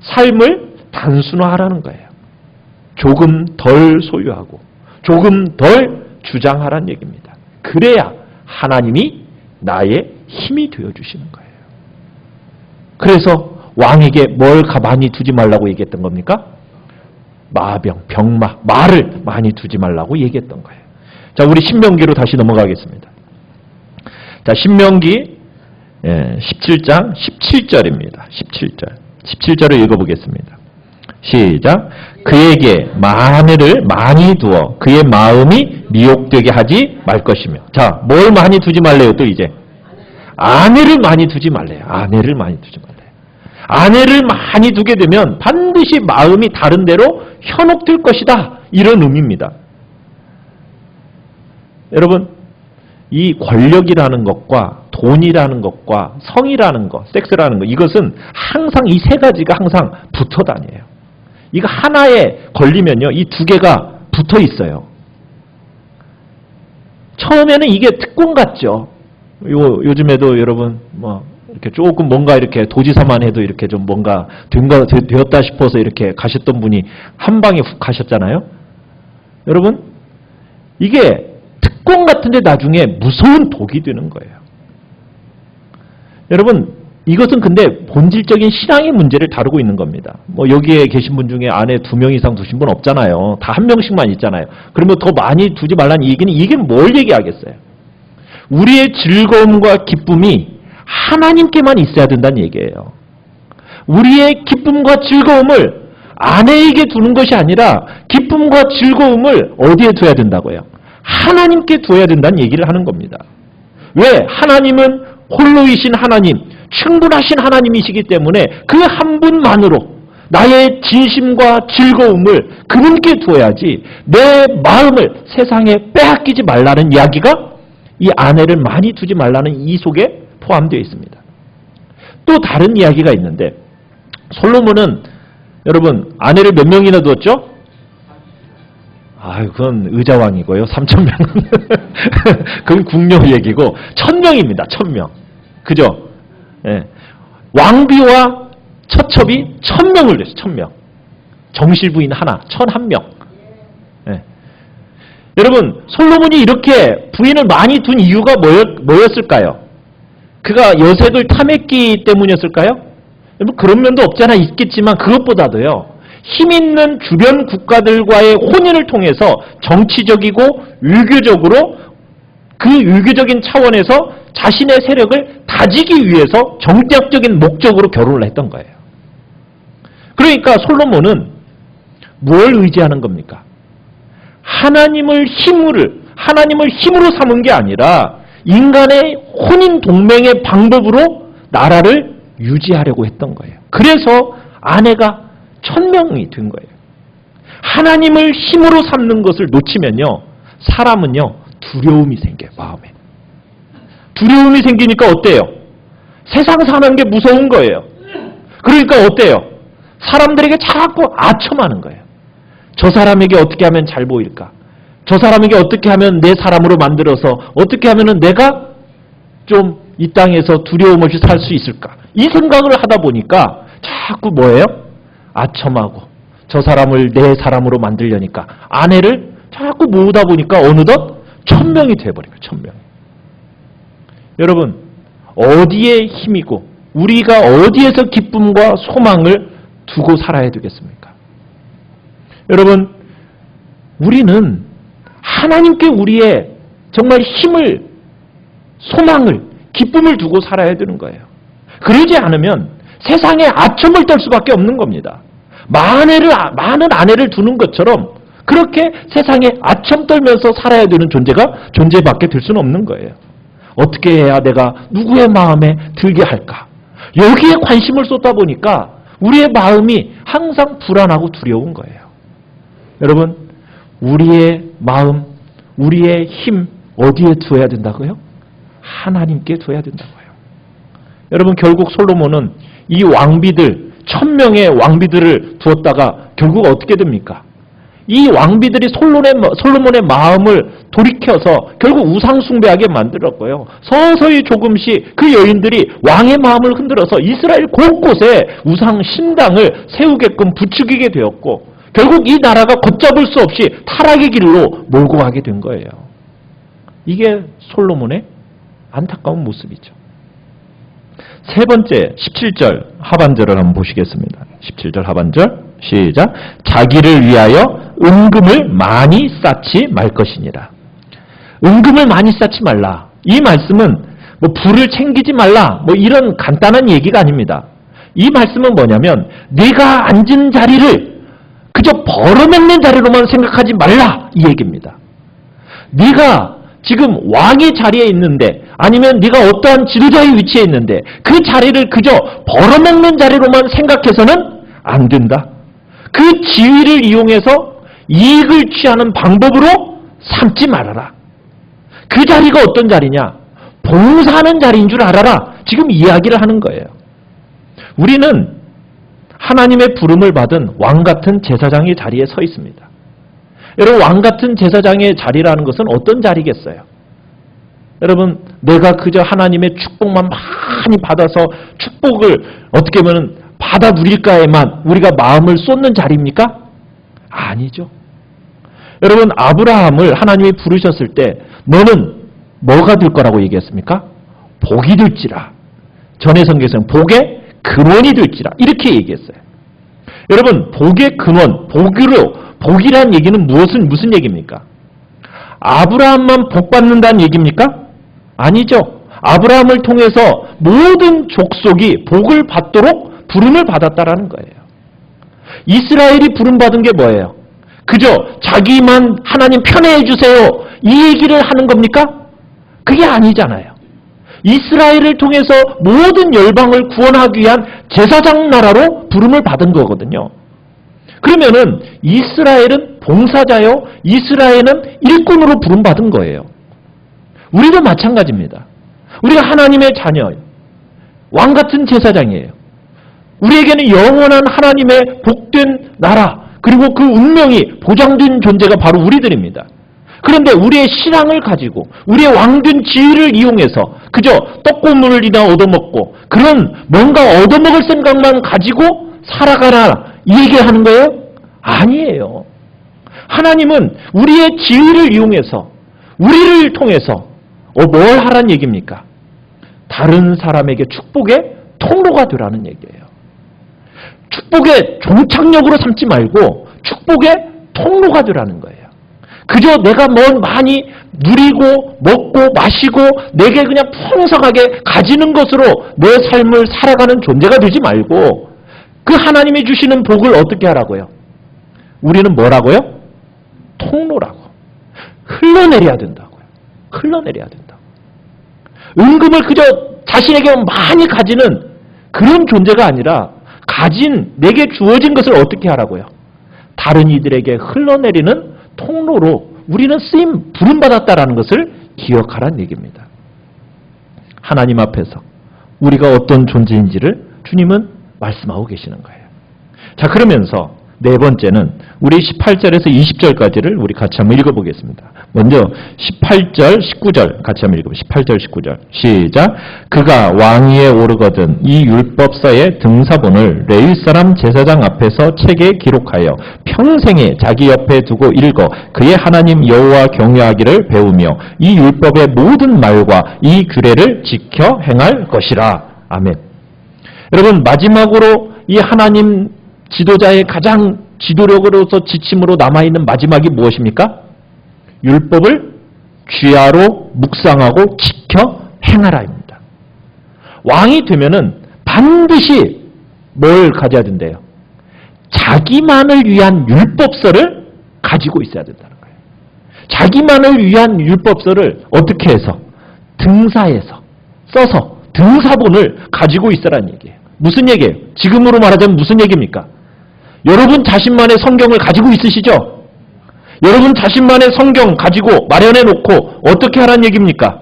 삶을 단순화하라는 거예요. 조금 덜 소유하고 조금 덜 주장하라는 얘기입니다. 그래야 하나님이 나의 힘이 되어주시는 거예요. 그래서 왕에게 뭘 가만히 두지 말라고 얘기했던 겁니까? 마병, 병마, 말을 많이 두지 말라고 얘기했던 거예요. 자, 우리 신명기로 다시 넘어가겠습니다. 자, 신명기 17장 17절입니다. 17절을 읽어보겠습니다. 시작. 그에게 마늘을 많이 두어 그의 마음이 미혹되게 하지 말 것이며. 자, 뭘 많이 두지 말래요? 또 이제 아내를 많이 두지 말래요. 아내를 많이 두지 말래요. 아내를 많이 두게 되면 반드시 마음이 다른 데로 현혹될 것이다. 이런 의미입니다. 여러분, 이 권력이라는 것과 돈이라는 것과 성이라는 것, 섹스라는 것, 이것은 항상 이 세 가지가 항상 붙어 다녀요. 이거 하나에 걸리면요, 이 두 개가 붙어 있어요. 처음에는 이게 특권 같죠. 요즘에도 여러분, 이렇게 조금 뭔가 이렇게 도지사만 해도 이렇게 좀 뭔가 되었다 싶어서 이렇게 가셨던 분이 한 방에 훅 가셨잖아요. 여러분, 이게 특권 같은데 나중에 무서운 독이 되는 거예요. 여러분, 이것은 근데 본질적인 신앙의 문제를 다루고 있는 겁니다. 여기에 계신 분 중에 아내 2명 이상 두신 분 없잖아요. 다 1명씩만 있잖아요. 그러면 더 많이 두지 말라는 얘기는 이게 뭘 얘기하겠어요? 우리의 즐거움과 기쁨이 하나님께만 있어야 된다는 얘기예요. 우리의 기쁨과 즐거움을 아내에게 두는 것이 아니라 기쁨과 즐거움을 어디에 둬야 된다고요? 하나님께 둬야 된다는 얘기를 하는 겁니다. 왜? 하나님은 홀로이신 하나님, 충분하신 하나님이시기 때문에 그 한 분만으로 나의 진심과 즐거움을 그분께 두어야지 내 마음을 세상에 빼앗기지 말라는 이야기가 이 아내를 많이 두지 말라는 이 속에 포함되어 있습니다. 또 다른 이야기가 있는데 솔로몬은 여러분 아내를 몇 명이나 두었죠? 그건 의자왕이고요. 3,000명은 그건 궁녀 얘기고 1,000명입니다. 1,000명. 그죠? 예. 왕비와 처첩이 1,000명을 냈어요. 1,000명. 정실부인 하나, 1,001명. 예. 여러분, 솔로몬이 이렇게 부인을 많이 둔 이유가 뭐였을까요? 그가 여색을 탐했기 때문이었을까요? 여러분, 그런 면도 없지 않아 있겠지만 그것보다도요. 힘있는 주변 국가들과의 혼인을 통해서 정치적이고 외교적으로 그 외교적인 차원에서 자신의 세력을 다지기 위해서 정략적인 목적으로 결혼을 했던 거예요. 그러니까 솔로몬은 뭘 의지하는 겁니까? 하나님을 힘으로 삼은 게 아니라 인간의 혼인 동맹의 방법으로 나라를 유지하려고 했던 거예요. 그래서 아내가 1,000명이 된 거예요. 하나님을 힘으로 삼는 것을 놓치면요, 사람은요, 두려움이 생겨요, 마음에. 두려움이 생기니까 어때요? 세상 사는 게 무서운 거예요. 그러니까 어때요? 사람들에게 자꾸 아첨하는 거예요. 저 사람에게 어떻게 하면 잘 보일까? 저 사람에게 어떻게 하면 내 사람으로 만들어서 어떻게 하면 내가 좀 이 땅에서 두려움 없이 살 수 있을까? 이 생각을 하다 보니까 자꾸 뭐예요? 아첨하고 저 사람을 내 사람으로 만들려니까 아내를 자꾸 모으다 보니까 어느덧 1,000명이 돼버린 거예요. 1,000명. 여러분, 어디에 힘이고 우리가 어디에서 기쁨과 소망을 두고 살아야 되겠습니까? 여러분, 우리는 하나님께 우리의 정말 힘을, 소망을, 기쁨을 두고 살아야 되는 거예요. 그러지 않으면 세상에 아첨을 떨 수밖에 없는 겁니다. 많은 아내를 두는 것처럼 그렇게 세상에 아첨 떨면서 살아야 되는 존재밖에 될 수는 없는 거예요. 어떻게 해야 내가 누구의 마음에 들게 할까? 여기에 관심을 쏟다 보니까 우리의 마음이 항상 불안하고 두려운 거예요. 여러분, 우리의 마음, 우리의 힘 어디에 두어야 된다고요? 하나님께 두어야 된다고요. 여러분, 결국 솔로몬은 이 왕비들, 1,000명의 왕비들을 두었다가 결국 어떻게 됩니까? 이 왕비들이 솔로몬의 마음을 돌이켜서 결국 우상 숭배하게 만들었고요. 서서히 조금씩 그 여인들이 왕의 마음을 흔들어서 이스라엘 곳곳에 우상 신당을 세우게끔 부추기게 되었고, 결국 이 나라가 걷잡을 수 없이 타락의 길로 몰고 가게 된 거예요. 이게 솔로몬의 안타까운 모습이죠. 세 번째 17절 하반절을 한번 보시겠습니다. 17절 하반절 시작. 자기를 위하여 은금을 많이 쌓지 말 것이니라. 은금을 많이 쌓지 말라. 이 말씀은 뭐 부를 챙기지 말라 뭐 이런 간단한 얘기가 아닙니다. 이 말씀은 뭐냐면 네가 앉은 자리를 그저 벌어먹는 자리로만 생각하지 말라 이 얘기입니다. 네가 지금 왕의 자리에 있는데 아니면 네가 어떠한 지도자의 위치에 있는데 그 자리를 그저 벌어먹는 자리로만 생각해서는 안 된다. 그 지위를 이용해서 이익을 취하는 방법으로 삼지 말아라. 그 자리가 어떤 자리냐? 봉사하는 자리인 줄 알아라. 지금 이야기를 하는 거예요. 우리는 하나님의 부름을 받은 왕같은 제사장의 자리에 서 있습니다. 여러분, 왕같은 제사장의 자리라는 것은 어떤 자리겠어요? 여러분, 내가 그저 하나님의 축복만 많이 받아서 축복을 어떻게 보면 받아 누릴까에만 우리가 마음을 쏟는 자리입니까? 아니죠. 여러분, 아브라함을 하나님이 부르셨을 때 너는 뭐가 될 거라고 얘기했습니까? 복이 될지라. 전에 성경에서는 복의 근원이 될지라 이렇게 얘기했어요. 여러분, 복의 근원, 복이란 얘기는 무슨 얘기입니까? 아브라함만 복 받는다는 얘기입니까? 아니죠. 아브라함을 통해서 모든 족속이 복을 받도록 부름을 받았다라는 거예요. 이스라엘이 부름받은 게 뭐예요? 그저 자기만 하나님 편애해 주세요 이 얘기를 하는 겁니까? 그게 아니잖아요. 이스라엘을 통해서 모든 열방을 구원하기 위한 제사장 나라로 부름을 받은 거거든요. 그러면은 이스라엘은 봉사자요, 이스라엘은 일꾼으로 부름받은 거예요. 우리도 마찬가지입니다. 우리가 하나님의 자녀, 왕같은 제사장이에요. 우리에게는 영원한 하나님의 복된 나라, 그리고 그 운명이 보장된 존재가 바로 우리들입니다. 그런데 우리의 신앙을 가지고 우리의 왕된 지위를 이용해서 그저 떡고물이나 얻어먹고 그런 뭔가 얻어먹을 생각만 가지고 살아가라 이 얘기하는 거예요? 아니에요. 하나님은 우리의 지위를 이용해서 우리를 통해서 뭘 하라는 얘기입니까? 다른 사람에게 축복의 통로가 되라는 얘기예요. 축복의 종착역으로 삼지 말고 축복의 통로가 되라는 거예요. 그저 내가 뭘 많이 누리고 먹고 마시고 내게 그냥 풍성하게 가지는 것으로 내 삶을 살아가는 존재가 되지 말고 그 하나님이 주시는 복을 어떻게 하라고요? 우리는 뭐라고요? 통로라고. 흘러내려야 된다고요. 흘러내려야 된다고. 은금을 그저 자신에게 많이 가지는 그런 존재가 아니라 가진 내게 주어진 것을 어떻게 하라고요? 다른 이들에게 흘러내리는 통로로 우리는 쓰임 부름받았다라는 것을 기억하라는 얘기입니다. 하나님 앞에서 우리가 어떤 존재인지를 주님은 말씀하고 계시는 거예요. 자, 그러면서 네 번째는 우리 18절에서 20절까지를 우리 같이 한번 읽어보겠습니다. 먼저 18절, 19절 같이 한번 읽어보겠습니다. 18절, 19절 시작. 그가 왕위에 오르거든 이 율법서의 등사본을 레위 사람 제사장 앞에서 책에 기록하여 평생에 자기 옆에 두고 읽어 그의 하나님 여호와 경외하기를 배우며 이 율법의 모든 말과 이 규례를 지켜 행할 것이라. 아멘. 여러분, 마지막으로 이 하나님 지도자의 가장 지도력으로서 지침으로 남아있는 마지막이 무엇입니까? 율법을 쥐하로 묵상하고 지켜 행하라입니다. 왕이 되면은 반드시 뭘 가져야 된대요? 자기만을 위한 율법서를 가지고 있어야 된다는 거예요. 자기만을 위한 율법서를 어떻게 해서? 등사해서 써서 등사본을 가지고 있으라는 얘기예요. 무슨 얘기예요? 지금으로 말하자면 무슨 얘기입니까? 여러분 자신만의 성경을 가지고 있으시죠? 여러분 자신만의 성경 가지고 마련해 놓고 어떻게 하라는 얘기입니까?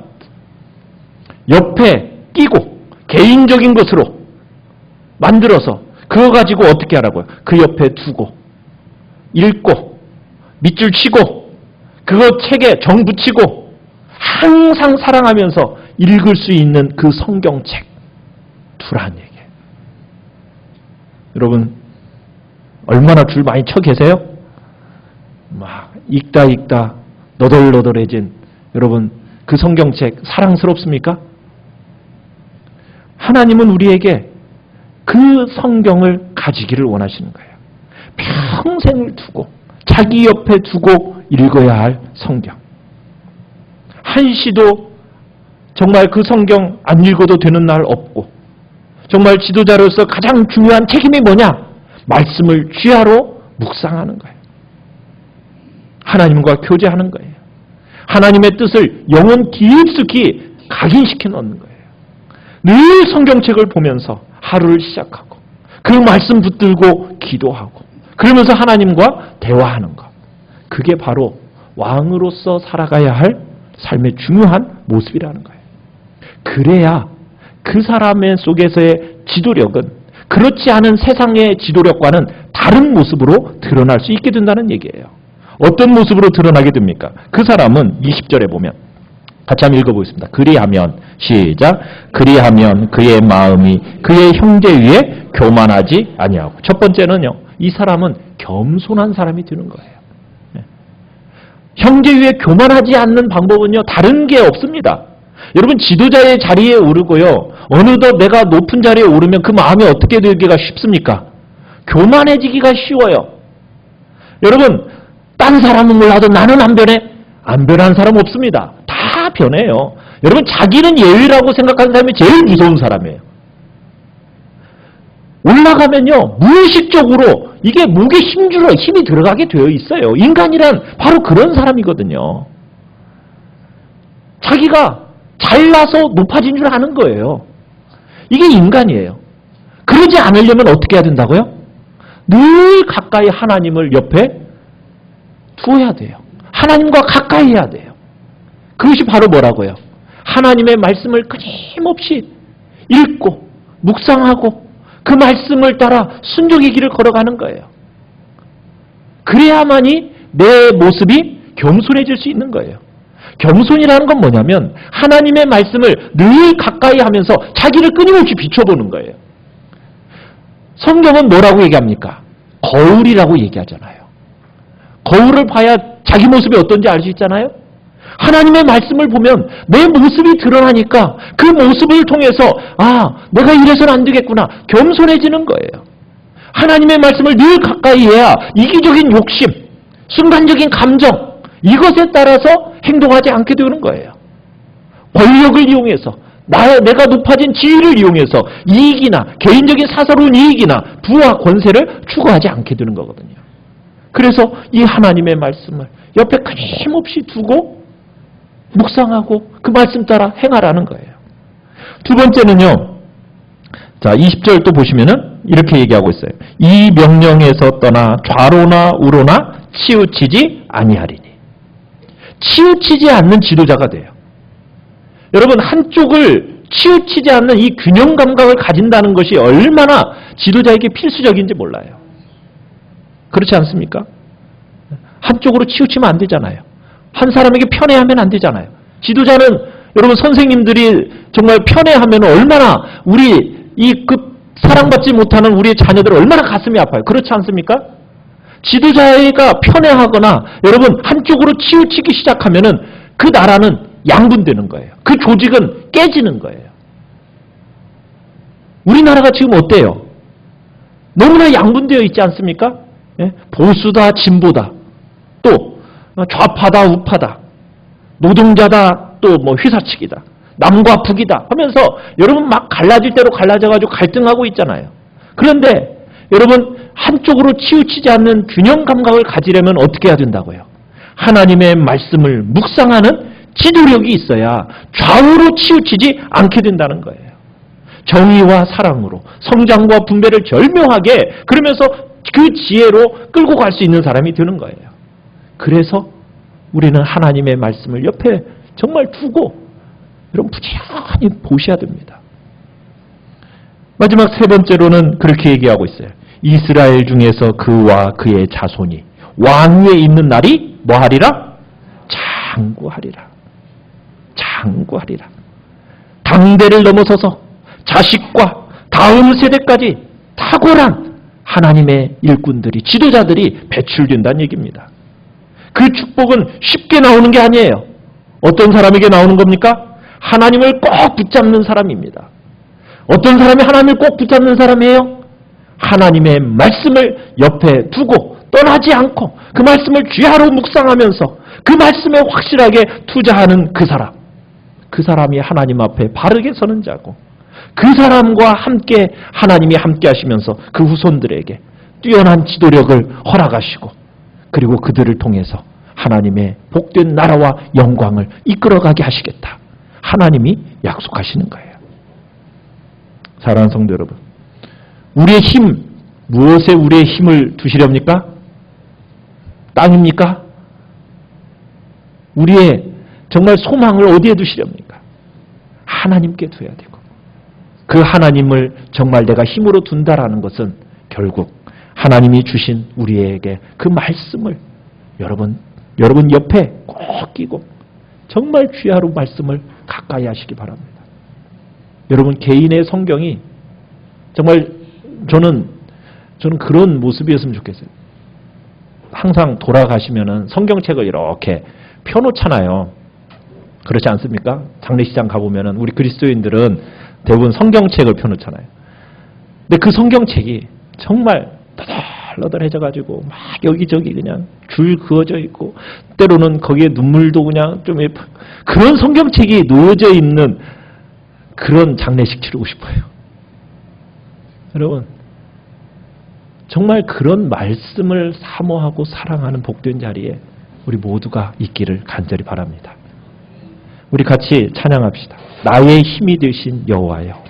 옆에 끼고 개인적인 것으로 만들어서 그거 가지고 어떻게 하라고요? 그 옆에 두고 읽고 밑줄 치고 그거 책에 정 붙이고 항상 사랑하면서 읽을 수 있는 그 성경책 두라는 얘기예요. 여러분 얼마나 줄 많이 쳐 계세요? 막 읽다 너덜너덜해진 여러분 그 성경책 사랑스럽습니까? 하나님은 우리에게 그 성경을 가지기를 원하시는 거예요. 평생을 두고 자기 옆에 두고 읽어야 할 성경. 한시도 정말 그 성경 안 읽어도 되는 날 없고 정말 지도자로서 가장 중요한 책임이 뭐냐? 말씀을 쥐하로 묵상하는 거예요. 하나님과 교제하는 거예요. 하나님의 뜻을 영혼 깊숙이 각인시켜 넣는 거예요. 늘 성경책을 보면서 하루를 시작하고 그 말씀 붙들고 기도하고 그러면서 하나님과 대화하는 것. 그게 바로 왕으로서 살아가야 할 삶의 중요한 모습이라는 거예요. 그래야 그 사람의 속에서의 지도력은 그렇지 않은 세상의 지도력과는 다른 모습으로 드러날 수 있게 된다는 얘기예요. 어떤 모습으로 드러나게 됩니까? 그 사람은 20절에 보면 같이 한번 읽어보겠습니다. 그리하면 시작. 그리하면 그의 마음이 그의 형제 위에 교만하지 아니하고. 첫 번째는요. 이 사람은 겸손한 사람이 되는 거예요. 형제 위에 교만하지 않는 방법은요. 다른 게 없습니다. 여러분 지도자의 자리에 오르고요. 어느덧 내가 높은 자리에 오르면 그 마음이 어떻게 되기가 쉽습니까? 교만해지기가 쉬워요. 여러분 딴 사람은 몰라도 나는 안 변해? 안 변한 사람 없습니다. 다 변해요. 여러분 자기는 예의라고 생각하는 사람이 제일 무서운 사람이에요. 올라가면요. 무의식적으로 이게 목에 힘이 들어가게 되어 있어요. 인간이란 바로 그런 사람이거든요. 자기가 잘나서 높아진 줄 아는 거예요. 이게 인간이에요. 그러지 않으려면 어떻게 해야 된다고요? 늘 가까이 하나님을 옆에 두어야 돼요. 하나님과 가까이 해야 돼요. 그것이 바로 뭐라고요? 하나님의 말씀을 끊임없이 읽고 묵상하고 그 말씀을 따라 순종의 길을 걸어가는 거예요. 그래야만이 내 모습이 겸손해질 수 있는 거예요. 겸손이라는 건 뭐냐면 하나님의 말씀을 늘 가까이 하면서 자기를 끊임없이 비춰보는 거예요. 성경은 뭐라고 얘기합니까? 거울이라고 얘기하잖아요. 거울을 봐야 자기 모습이 어떤지 알 수 있잖아요. 하나님의 말씀을 보면 내 모습이 드러나니까 그 모습을 통해서 내가 이래서는 안 되겠구나 겸손해지는 거예요. 하나님의 말씀을 늘 가까이 해야 이기적인 욕심, 순간적인 감정 이것에 따라서 행동하지 않게 되는 거예요. 권력을 이용해서 내가 높아진 지위를 이용해서 이익이나 개인적인 사사로운 이익이나 부와 권세를 추구하지 않게 되는 거거든요. 그래서 이 하나님의 말씀을 옆에 끊임없이 두고 묵상하고 그 말씀 따라 행하라는 거예요. 두 번째는요. 자, 20절 또 보시면은 이렇게 얘기하고 있어요. 이 명령에서 떠나 좌로나 우로나 치우치지 아니하리니. 치우치지 않는 지도자가 돼요. 여러분 한쪽을 치우치지 않는 이 균형 감각을 가진다는 것이 얼마나 지도자에게 필수적인지 몰라요. 그렇지 않습니까? 한쪽으로 치우치면 안 되잖아요. 한 사람에게 편애하면 안 되잖아요. 지도자는 여러분 선생님들이 정말 편애하면 얼마나 우리 사랑받지 못하는 우리의 자녀들 얼마나 가슴이 아파요. 그렇지 않습니까? 지도자가 편애하거나 여러분 한쪽으로 치우치기 시작하면은 그 나라는 양분되는 거예요. 그 조직은 깨지는 거예요. 우리나라가 지금 어때요? 너무나 양분되어 있지 않습니까? 예? 보수다 진보다 또 좌파다 우파다 노동자다 또 휘사측이다 남과 북이다 하면서 여러분 막 갈라질 대로 갈라져가지고 갈등하고 있잖아요. 그런데 여러분 한쪽으로 치우치지 않는 균형 감각을 가지려면 어떻게 해야 된다고요? 하나님의 말씀을 묵상하는 지도력이 있어야 좌우로 치우치지 않게 된다는 거예요. 정의와 사랑으로 성장과 분배를 절묘하게 그러면서 그 지혜로 끌고 갈 수 있는 사람이 되는 거예요. 그래서 우리는 하나님의 말씀을 옆에 정말 두고 여러분 부지런히 보셔야 됩니다. 마지막 세 번째로는 그렇게 얘기하고 있어요. 이스라엘 중에서 그와 그의 자손이 왕위에 있는 날이 뭐하리라? 장구하리라. 장구하리라. 당대를 넘어서서 자식과 다음 세대까지 탁월한 하나님의 일꾼들이, 지도자들이 배출된다는 얘기입니다. 그 축복은 쉽게 나오는 게 아니에요. 어떤 사람에게 나오는 겁니까? 하나님을 꼭 붙잡는 사람입니다. 어떤 사람이 하나님을 꼭 붙잡는 사람이에요? 하나님의 말씀을 옆에 두고 떠나지 않고 그 말씀을 귀하로 묵상하면서 그 말씀에 확실하게 투자하는 그 사람. 그 사람이 하나님 앞에 바르게 서는 자고, 그 사람과 함께 하나님이 함께 하시면서 그 후손들에게 뛰어난 지도력을 허락하시고, 그리고 그들을 통해서 하나님의 복된 나라와 영광을 이끌어가게 하시겠다. 하나님이 약속하시는 거예요. 사랑하는 성도 여러분, 우리의 힘, 무엇에 우리의 힘을 두시렵니까? 땅입니까? 우리의 정말 소망을 어디에 두시렵니까? 하나님께 둬야 되고, 그 하나님을 정말 내가 힘으로 둔다라는 것은 결국 하나님이 주신 우리에게 그 말씀을 여러분 옆에 꼭 끼고 정말 귀하로 말씀을 가까이 하시기 바랍니다. 여러분, 개인의 성경이 정말 저는 그런 모습이었으면 좋겠어요. 항상 돌아가시면은 성경책을 이렇게 펴놓잖아요. 그렇지 않습니까? 장례식장 가보면은 우리 그리스도인들은 대부분 성경책을 펴놓잖아요. 근데 그 성경책이 정말 너덜너덜해져가지고 막 여기저기 그냥 줄 그어져 있고, 때로는 거기에 눈물도 그냥 좀 그런 성경책이 놓여져 있는 그런 장례식 치르고 싶어요. 여러분, 정말 그런 말씀을 사모하고 사랑하는 복된 자리에 우리 모두가 있기를 간절히 바랍니다. 우리 같이 찬양합시다. 나의 힘이 되신 여호와여.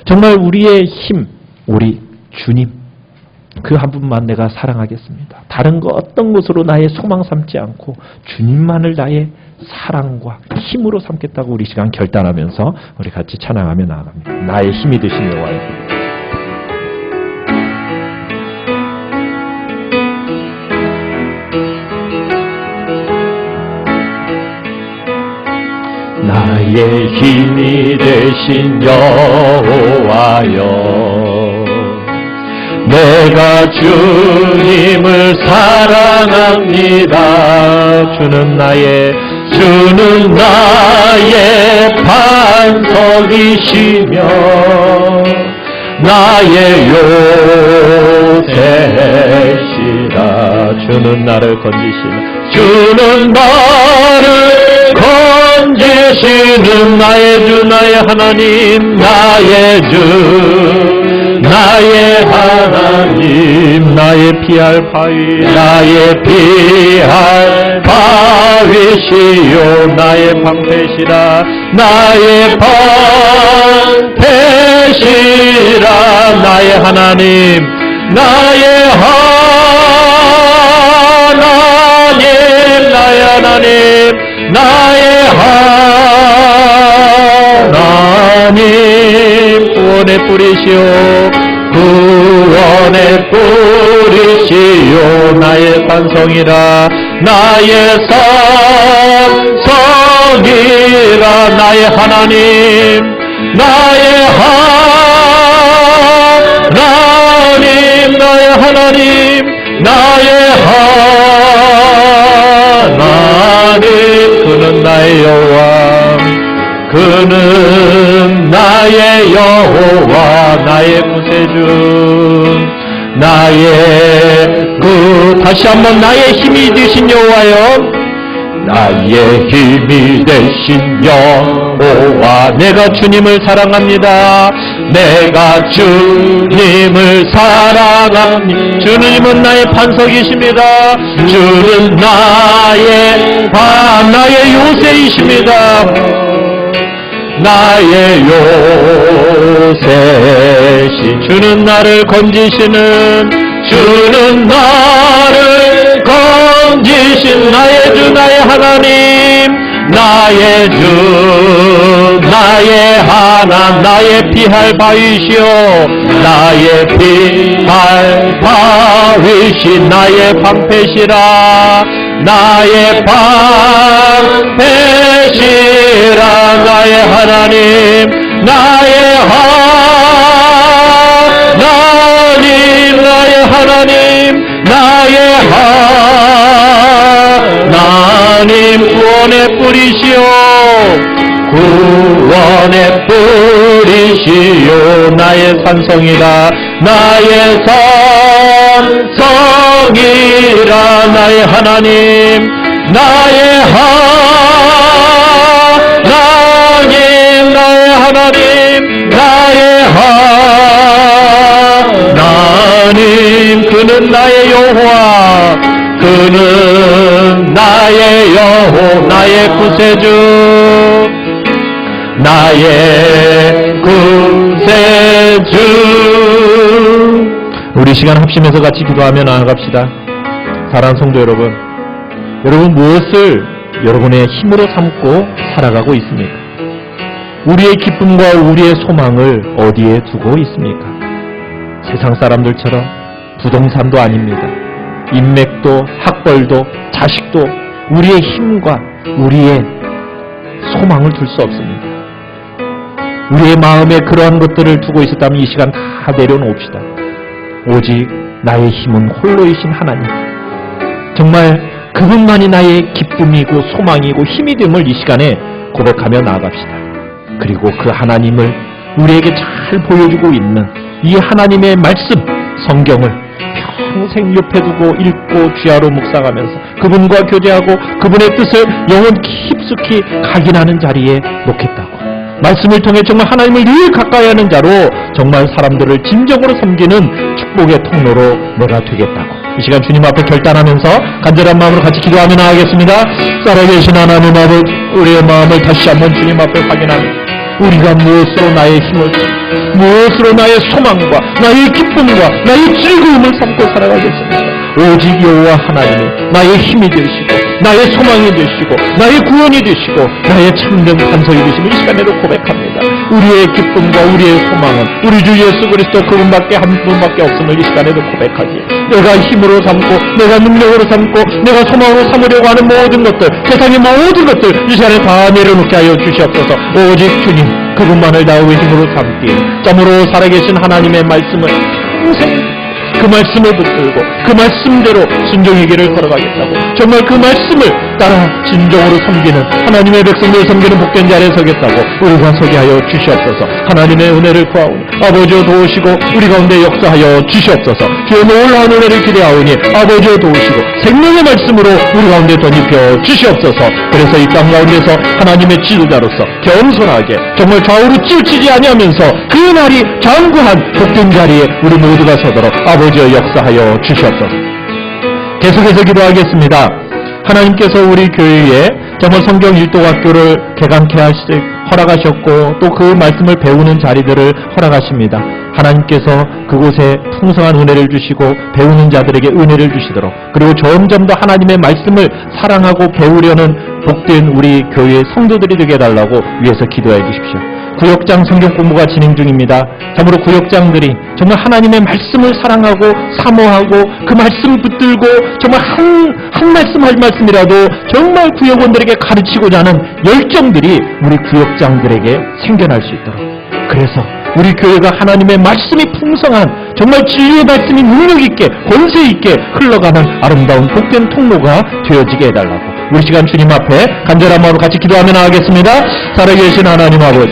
정말 우리의 힘, 우리 주님, 그 한 분만 내가 사랑하겠습니다. 다른 거 어떤 것으로 나의 소망 삼지 않고 주님만을 나의 사랑과 힘으로 삼겠다고 우리 시간 결단하면서 우리 같이 찬양하며 나아갑니다. 나의 힘이 되신 여호와여. 나의 힘이 되신 여호와여, 내가 주님을 사랑합니다. 주는 나의 반석이시며 나의 요새시라. 주는 나를 건지시며, 주는 나를 건지시는 나의 주, 나의 하나님, 나의 주, 나의 하나님, 나의 피할 바위, 나의 피할 바위시요 나의 방패시라. 나의 방패시라. 나의 하나님, 나의 하나님, 나의 하나님, 나의 하나님, 구원의 뿌리시오, 구원의 뿌리시오 나의 반성이라. 나의 산성이라. 나의 하나님, 나의 하나님, 나의 하나님, 나의 하나님. 그는 나의 여호와, 그는 나의 여호와, 나의 구세주, 나의 다시 한번 나의 힘이 되신 여호와여, 나의 힘이 되신 여호와, 내가 주님을 사랑합니다. 내가 주님을 사랑합니다. 주님은 나의 반석이십니다. 주는 나의 요새이십니다. 나의 요새시. 주는 나를 건지시는, 주는 나를 건지신 나의 주, 나의 하나님, 나의 주, 나의 하나 나의 피할 바위시오 나의 피할 바위시 나의 방패시라 나의 방패시라 나의 하나님 나의 하나님 나의 하나님 나의 하나님 구원의 뿌리시오 구원의 뿌리시오 나의 산성이라 나의 산성이라 나의 하나님 나의 하나님 나의 하나님 나의 하나님 그는 나의 여호와 그는 나의 여호 나의 구세주 나의 구세주 우리 시간 합심해서 같이 기도하며 나아갑시다. 사랑하는 성도 여러분, 여러분 무엇을 여러분의 힘으로 삼고 살아가고 있습니까? 우리의 기쁨과 우리의 소망을 어디에 두고 있습니까? 세상 사람들처럼 부동산도 아닙니다. 인맥도 학벌도 자식도 우리의 힘과 우리의 소망을 둘 수 없습니다. 우리의 마음에 그러한 것들을 두고 있었다면 이 시간 다 내려놓읍시다. 오직 나의 힘은 홀로이신 하나님, 정말 그분만이 나의 기쁨이고 소망이고 힘이 됨을 이 시간에 고백하며 나아갑시다. 그리고 그 하나님을 우리에게 잘 보여주고 있는 이 하나님의 말씀, 성경을 평생 옆에 두고 읽고 귀하로 묵상하면서 그분과 교제하고 그분의 뜻을 영혼 깊숙이 각인하는 자리에 놓겠다고, 말씀을 통해 정말 하나님을 늘 가까이 하는 자로 정말 사람들을 진정으로 섬기는 축복의 통로로 내가 되겠다고 이 시간 주님 앞에 결단하면서 간절한 마음으로 같이 기도하며 나가겠습니다. 살아계신 하나님 아버지, 우리의 마음을 다시 한번 주님 앞에 확인합니다. 우리가 무엇으로 나의 힘을, 무엇으로 나의 소망과 나의 기쁨과 나의 즐거움을 삼고 살아가겠습니까? 오직 여호와 하나님이 나의 힘이 되시고 나의 소망이 되시고 나의 구원이 되시고 나의 참된 반석이 되심을 이 시간에도 고백합니다. 우리의 기쁨과 우리의 소망은 우리 주 예수 그리스도 그분밖에 한 분밖에 없음을 이 시간에도 고백하기에 내가 힘으로 삼고 내가 능력으로 삼고 내가 소망으로 삼으려고 하는 모든 것들, 세상의 모든 것들 이 시간에 다 내려놓게 하여 주시옵소서. 오직 주님 그분만을 나의 힘으로 삼기에 참으로 살아계신 하나님의 말씀을 평생 그 말씀을 붙들고 그 말씀대로 순종의 길을 걸어가겠다고, 정말 그 말씀을 따라 진정으로 섬기는 하나님의 백성들을 섬기는 복된 자리에 서겠다고 우리가 서게 하여 주시옵소서. 하나님의 은혜를 구하오니 아버지여 도우시고 우리 가운데 역사하여 주시옵소서. 주의 놀라운 은혜를 기대하오니 아버지여 도우시고 생명의 말씀으로 우리 가운데 덧입혀 주시옵소서. 그래서 이 땅 가운데서 하나님의 지도자로서 겸손하게 정말 좌우로 치우치지 아니하면서 그 날이 장구한 복된 자리에 우리 모두가 서도록 아버지여 역사하여 주시옵소서. 계속해서 기도하겠습니다. 하나님께서 우리 교회에 정말 성경 일독학교를 개강케 허락하셨고 또 그 말씀을 배우는 자리들을 허락하십니다. 하나님께서 그곳에 풍성한 은혜를 주시고 배우는 자들에게 은혜를 주시도록, 그리고 점점 더 하나님의 말씀을 사랑하고 배우려는 복된 우리 교회의 성도들이 되게 해달라고 위해서 기도해 주십시오. 구역장 성경 공부가 진행 중입니다. 참으로 구역장들이 정말 하나님의 말씀을 사랑하고 사모하고 그 말씀 붙들고 정말 한 말씀 한 말씀이라도 정말 구역원들에게 가르치고자 하는 열정들이 우리 구역장들에게 생겨날 수 있도록, 그래서 우리 교회가 하나님의 말씀이 풍성한 정말 진리의 말씀이 능력있게 권세있게 흘러가는 아름다운 복된 통로가 되어지게 해달라고 우리 시간 주님 앞에 간절한 마음으로 같이 기도하며 나가겠습니다. 살아계신 하나님 아버지,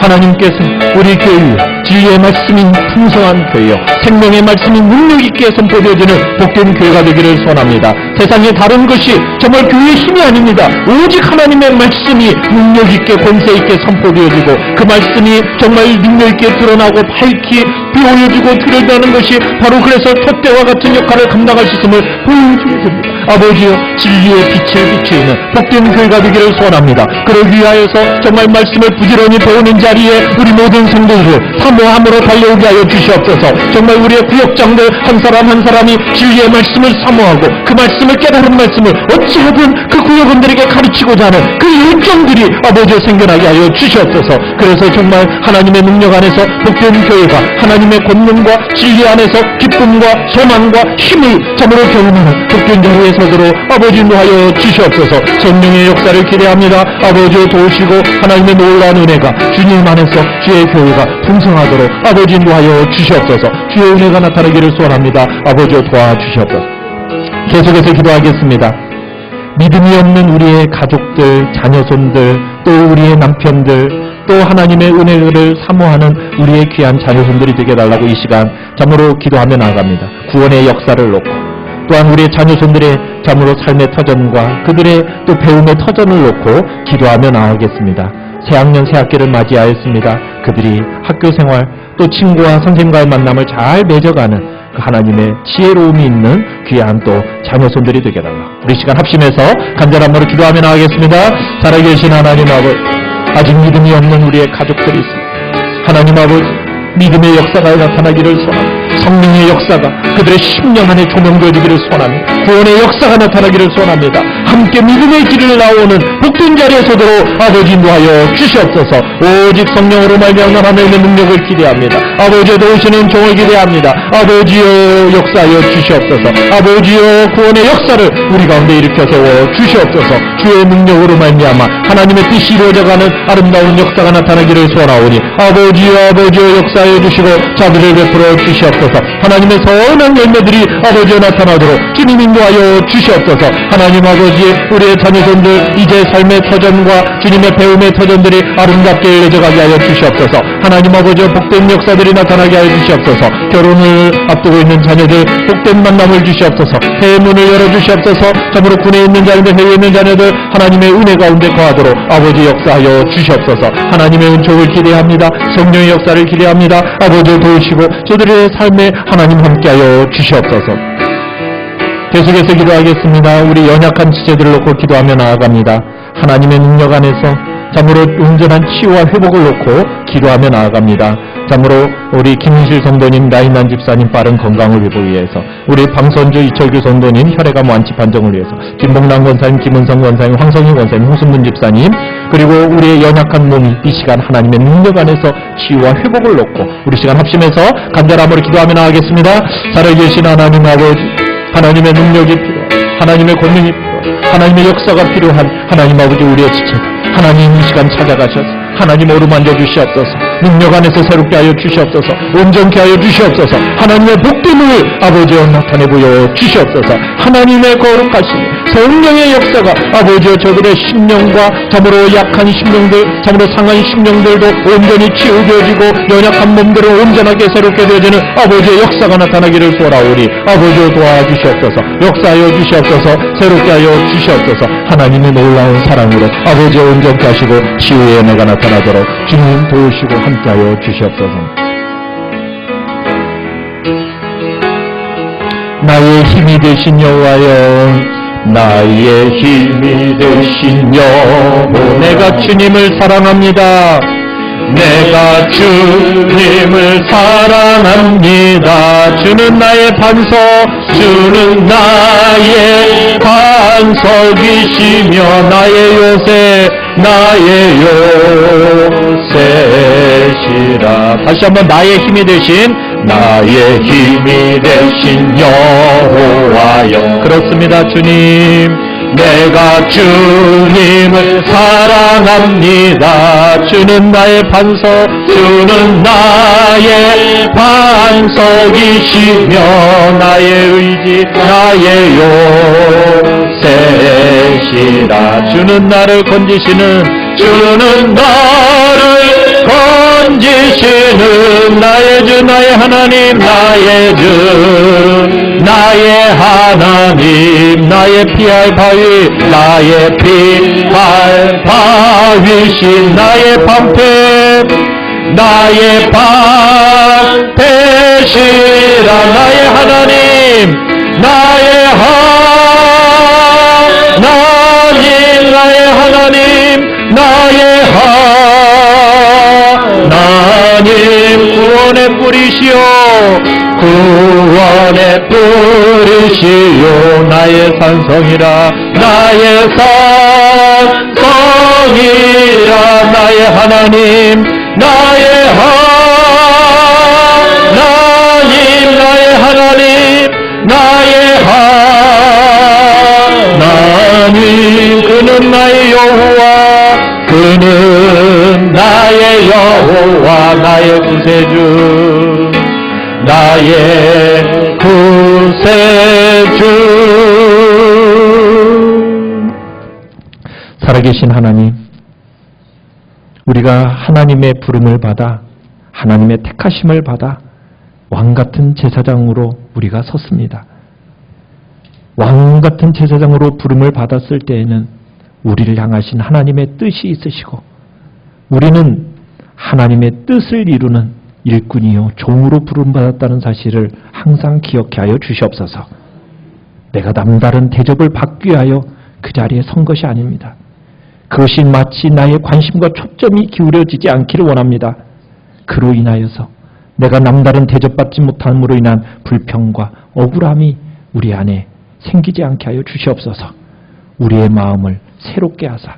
하나님께서 우리 교회 진리의 말씀이 풍성한 교회요 생명의 말씀이 능력있게 선포되어지는 복된 교회가 되기를 소원합니다. 세상의 다른 것이 정말 교회의 힘이 아닙니다. 오직 하나님의 말씀이 능력있게 권세있게 선포되어지고 그 말씀이 정말 능력있게 드러나고 밝히 보여주고 드러나는 것이 바로 그래서 톳대와 같은 역할을 감당할 수 있음을 보여주게 됩니다. 아버지여, 진리의 빛을 비추이는 복된 교회가 되기를 소원합니다. 그러기 위하여서 정말 말씀을 부지런히 배우는 자리에 우리 모든 성도들을 사모함으로 달려오게 하여 주시옵소서. 정말 우리의 구역장들 한 사람 한 사람이 진리의 말씀을 사모하고 그 말씀을 말씀을 깨달은 말씀을 어찌하든 그 구역원들에게 가르치고자 하는 그 열정들이 아버지여 생겨나게 하여 주시옵소서. 그래서 정말 하나님의 능력 안에서 복된 교회가 하나님의 권능과 진리 안에서 기쁨과 소망과 힘을 참으로 경험하는 복된 자리에 서도록 아버지 인도하여 주시옵소서. 성령의 역사를 기대합니다. 아버지여 도우시고 하나님의 놀라운 은혜가 주님 안에서 주의 교회가 풍성하도록 아버지 인도하여 주시옵소서. 주의 은혜가 나타나기를 소원합니다. 아버지여 도와주시옵소서. 계속해서 기도하겠습니다. 믿음이 없는 우리의 가족들, 자녀손들, 또 우리의 남편들, 또 하나님의 은혜를 사모하는 우리의 귀한 자녀손들이 되게 해달라고 이 시간 참으로 기도하며 나아갑니다. 구원의 역사를 놓고 또한 우리의 자녀손들의 참으로 삶의 터전과 그들의 또 배움의 터전을 놓고 기도하며 나아가겠습니다. 새학년 새학기를 맞이하였습니다. 그들이 학교 생활 또 친구와 선생님과의 만남을 잘 맺어가는 그 하나님의 지혜로움이 있는 귀한 또 자녀손들이 되게 해달라. 우리 시간 합심해서 간절한 마음으로 기도하며 나아가겠습니다. 살아계신 하나님 아버지, 아직 믿음이 없는 우리의 가족들이 있습니다. 하나님 아버지, 믿음의 역사가 나타나기를 소원합니다. 성령의 역사가 그들의 심령 안에 조명되어지기를 소원합니다. 구원의 역사가 나타나기를 소원합니다. 함께 믿음의 길을 나오는 복된 자리에 서도록 아버지 인도하여 주시옵소서. 오직 성령으로 말미암아 하나님의 능력을 기대합니다. 아버지여 도우시는 종을 기대합니다. 아버지여 역사하여 주시옵소서. 아버지여 구원의 역사를 우리 가운데 일으켜 세워 주시옵소서. 주의 능력으로 말미암아 하나님의 뜻이 이루어져가는 아름다운 역사가 나타나기를 소원하오니 아버지여 역사하여 주시고 자비를 베풀어 주시옵소서. 하나님의 선한 열매들이 아버지여 나타나도록 주님 인도하여 주시옵소서. 하나님 아버지, 우리의 자녀손들 이제 삶의 터전과 주님의 배움의 터전들이 아름답게 이루어져가게 하여 주시옵소서. 하나님 아버지여 복된 역사들이 나타나게 하여 주시옵소서. 결혼을 앞두고 있는 자녀들 복된 만남을 주시옵소서. 해의 문을 열어주시옵소서. 참으로 군에 있는 자녀들, 해외에 있는 자녀들 하나님의 은혜 가운데 거하도록 아버지 역사하여 주시옵소서. 하나님의 은총을 기대합니다. 성령의 역사를 기대합니다. 아버지 도우시고 저들의 삶에 하나님 함께하여 주시옵소서. 계속해서 기도하겠습니다. 우리 연약한 지체들을 놓고 기도하며 나아갑니다. 하나님의 능력 안에서 참으로 온전한 치유와 회복을 놓고 기도하며 나아갑니다. 참으로 우리 김인실 성도님, 나인난 집사님 빠른 건강을 회복을 위해서, 우리 방선주 이철규 성도님 혈액암 완치 판정을 위해서, 김봉남 권사님, 김은성 권사님, 황성희 권사님, 홍순문 집사님, 그리고 우리의 연약한 몸이 이 시간 하나님의 능력 안에서 치유와 회복을 놓고 우리 시간 합심해서 간절함으로 기도하며 나아가겠습니다. 살아계신 하나님 아버지, 하나님의 능력이 필요한, 하나님의 권능이 필요한, 하나님의 역사가 필요한 하나님 아버지, 우리의 지체 하나님 이 시간 찾아가셔서 하나님 어루만져 주시옵소서. 능력 안에서 새롭게 하여 주시옵소서. 온전케 하여 주시옵소서. 하나님의 복됨을 아버지여 나타내 보여 주시옵소서. 하나님의 거룩하신 성령의 역사가 아버지여 저들의 심령과 참으로 약한 심령들, 참으로 상한 심령들도 온전히 치유되어지고 연약한 몸들을 온전하게 새롭게 되어지는 아버지의 역사가 나타나기를 소원하오니 아버지여 도와주시옵소서. 역사하여 주시옵소서. 새롭게 하여 주시옵소서. 하나님의 놀라운 사랑으로 아버지의 온전케 하시고 치유의 은혜가 나타나도록 주님 도우시고 함께하여 주시옵소서. 나의 힘이 되신 여호와여, 나의 힘이 되신 여호, 내가 주님을 사랑합니다. 내가 주님을 사랑합니다. 주는 나의 반석, 주는 나의 반석이시며 나의 요새, 나의 요새시라. 다시 한번 나의 힘이 되신, 나의 힘이 되신 여호와여. 그렇습니다 주님, 내가 주님을 사랑합니다. 주는 나의 반석, 주는 나의 반석이시며 나의 의지, 나의 요새시라. 주는 나를 건지시는, 주는 나를 건지시는 나의 주, 나의 하나님, 나의 주, 나의 하나님, 나의 피할 바위, 나의 피할 바위신 나의 방패, 나의 방패시라. 나의 하나님, 나의 하나님, 나의 하나님, 나의 하나님, 구원의 뿌리시오, 구원의 그리시요 나의 산성이라 나의 산성이라 나의 하나님 나의 하나님 나의 하나님 그는 나의 여호와 그는 나의 여호와 나의 구세주 나의 구세주. 살아계신 하나님, 우리가 하나님의 부름을 받아 하나님의 택하심을 받아 왕같은 제사장으로 우리가 섰습니다. 왕같은 제사장으로 부름을 받았을 때에는 우리를 향하신 하나님의 뜻이 있으시고 우리는 하나님의 뜻을 이루는 일꾼이요 종으로 부름받았다는 사실을 항상 기억해 하여 주시옵소서. 내가 남다른 대접을 받기 위하여 그 자리에 선 것이 아닙니다. 그것이 마치 나의 관심과 초점이 기울여지지 않기를 원합니다. 그로 인하여서 내가 남다른 대접받지 못함으로 인한 불평과 억울함이 우리 안에 생기지 않게 하여 주시옵소서. 우리의 마음을 새롭게 하사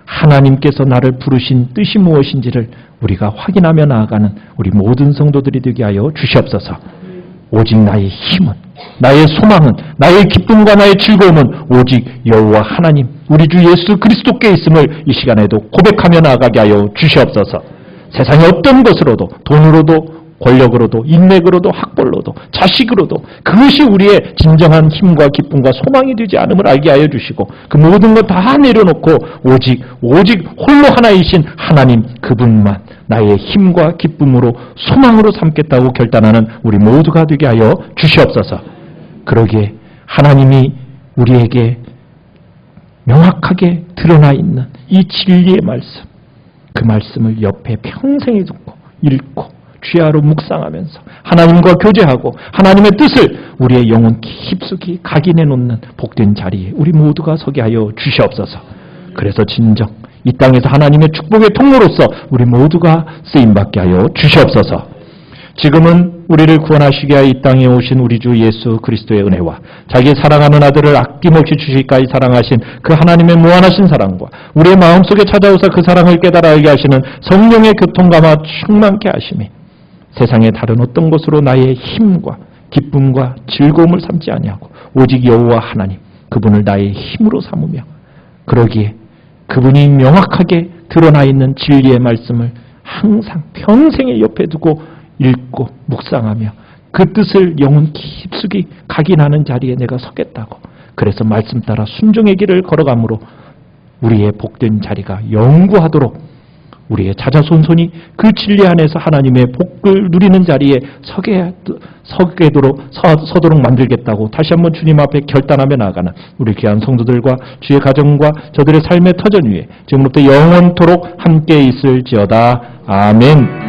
하나님께서 나를 부르신 뜻이 무엇인지를 우리가 확인하며 나아가는 우리 모든 성도들이 되게 하여 주시옵소서. 오직 나의 힘은, 나의 소망은, 나의 기쁨과 나의 즐거움은 오직 여호와 하나님, 우리 주 예수 그리스도께 있음을 이 시간에도 고백하며 나아가게 하여 주시옵소서. 세상의 어떤 것으로도, 돈으로도, 권력으로도, 인맥으로도, 학벌로도, 자식으로도 그것이 우리의 진정한 힘과 기쁨과 소망이 되지 않음을 알게 하여 주시고 그 모든 것 다 내려놓고 오직 홀로 하나이신 하나님 그분만 나의 힘과 기쁨으로 소망으로 삼겠다고 결단하는 우리 모두가 되게 하여 주시옵소서. 그러기에 하나님이 우리에게 명확하게 드러나 있는 이 진리의 말씀, 그 말씀을 옆에 평생에 두고 읽고 주야로 묵상하면서 하나님과 교제하고 하나님의 뜻을 우리의 영혼 깊숙이 각인해 놓는 복된 자리에 우리 모두가 서게 하여 주시옵소서. 그래서 진정 이 땅에서 하나님의 축복의 통로로서 우리 모두가 쓰임받게 하여 주시옵소서. 지금은 우리를 구원하시게 하여 이 땅에 오신 우리 주 예수 그리스도의 은혜와 자기의 사랑하는 아들을 아낌없이 주시기까지 사랑하신 그 하나님의 무한하신 사랑과 우리의 마음속에 찾아오사 그 사랑을 깨달아 알게 하시는 성령의 교통감화 충만케 하심이 세상의 다른 어떤 것으로 나의 힘과 기쁨과 즐거움을 삼지 아니하고 오직 여호와 하나님 그분을 나의 힘으로 삼으며 그러기에 그분이 명확하게 드러나 있는 진리의 말씀을 항상 평생에 옆에 두고 읽고 묵상하며 그 뜻을 영혼 깊숙이 각인하는 자리에 내가 서겠다고 그래서 말씀 따라 순종의 길을 걸어가므로 우리의 복된 자리가 영구하도록 우리의 자자손손이 그 진리 안에서 하나님의 복을 누리는 자리에 서도록 만들겠다고 다시 한번 주님 앞에 결단하며 나아가는 우리 귀한 성도들과 주의 가정과 저들의 삶의 터전 위에 지금부터 영원토록 함께 있을지어다. 아멘.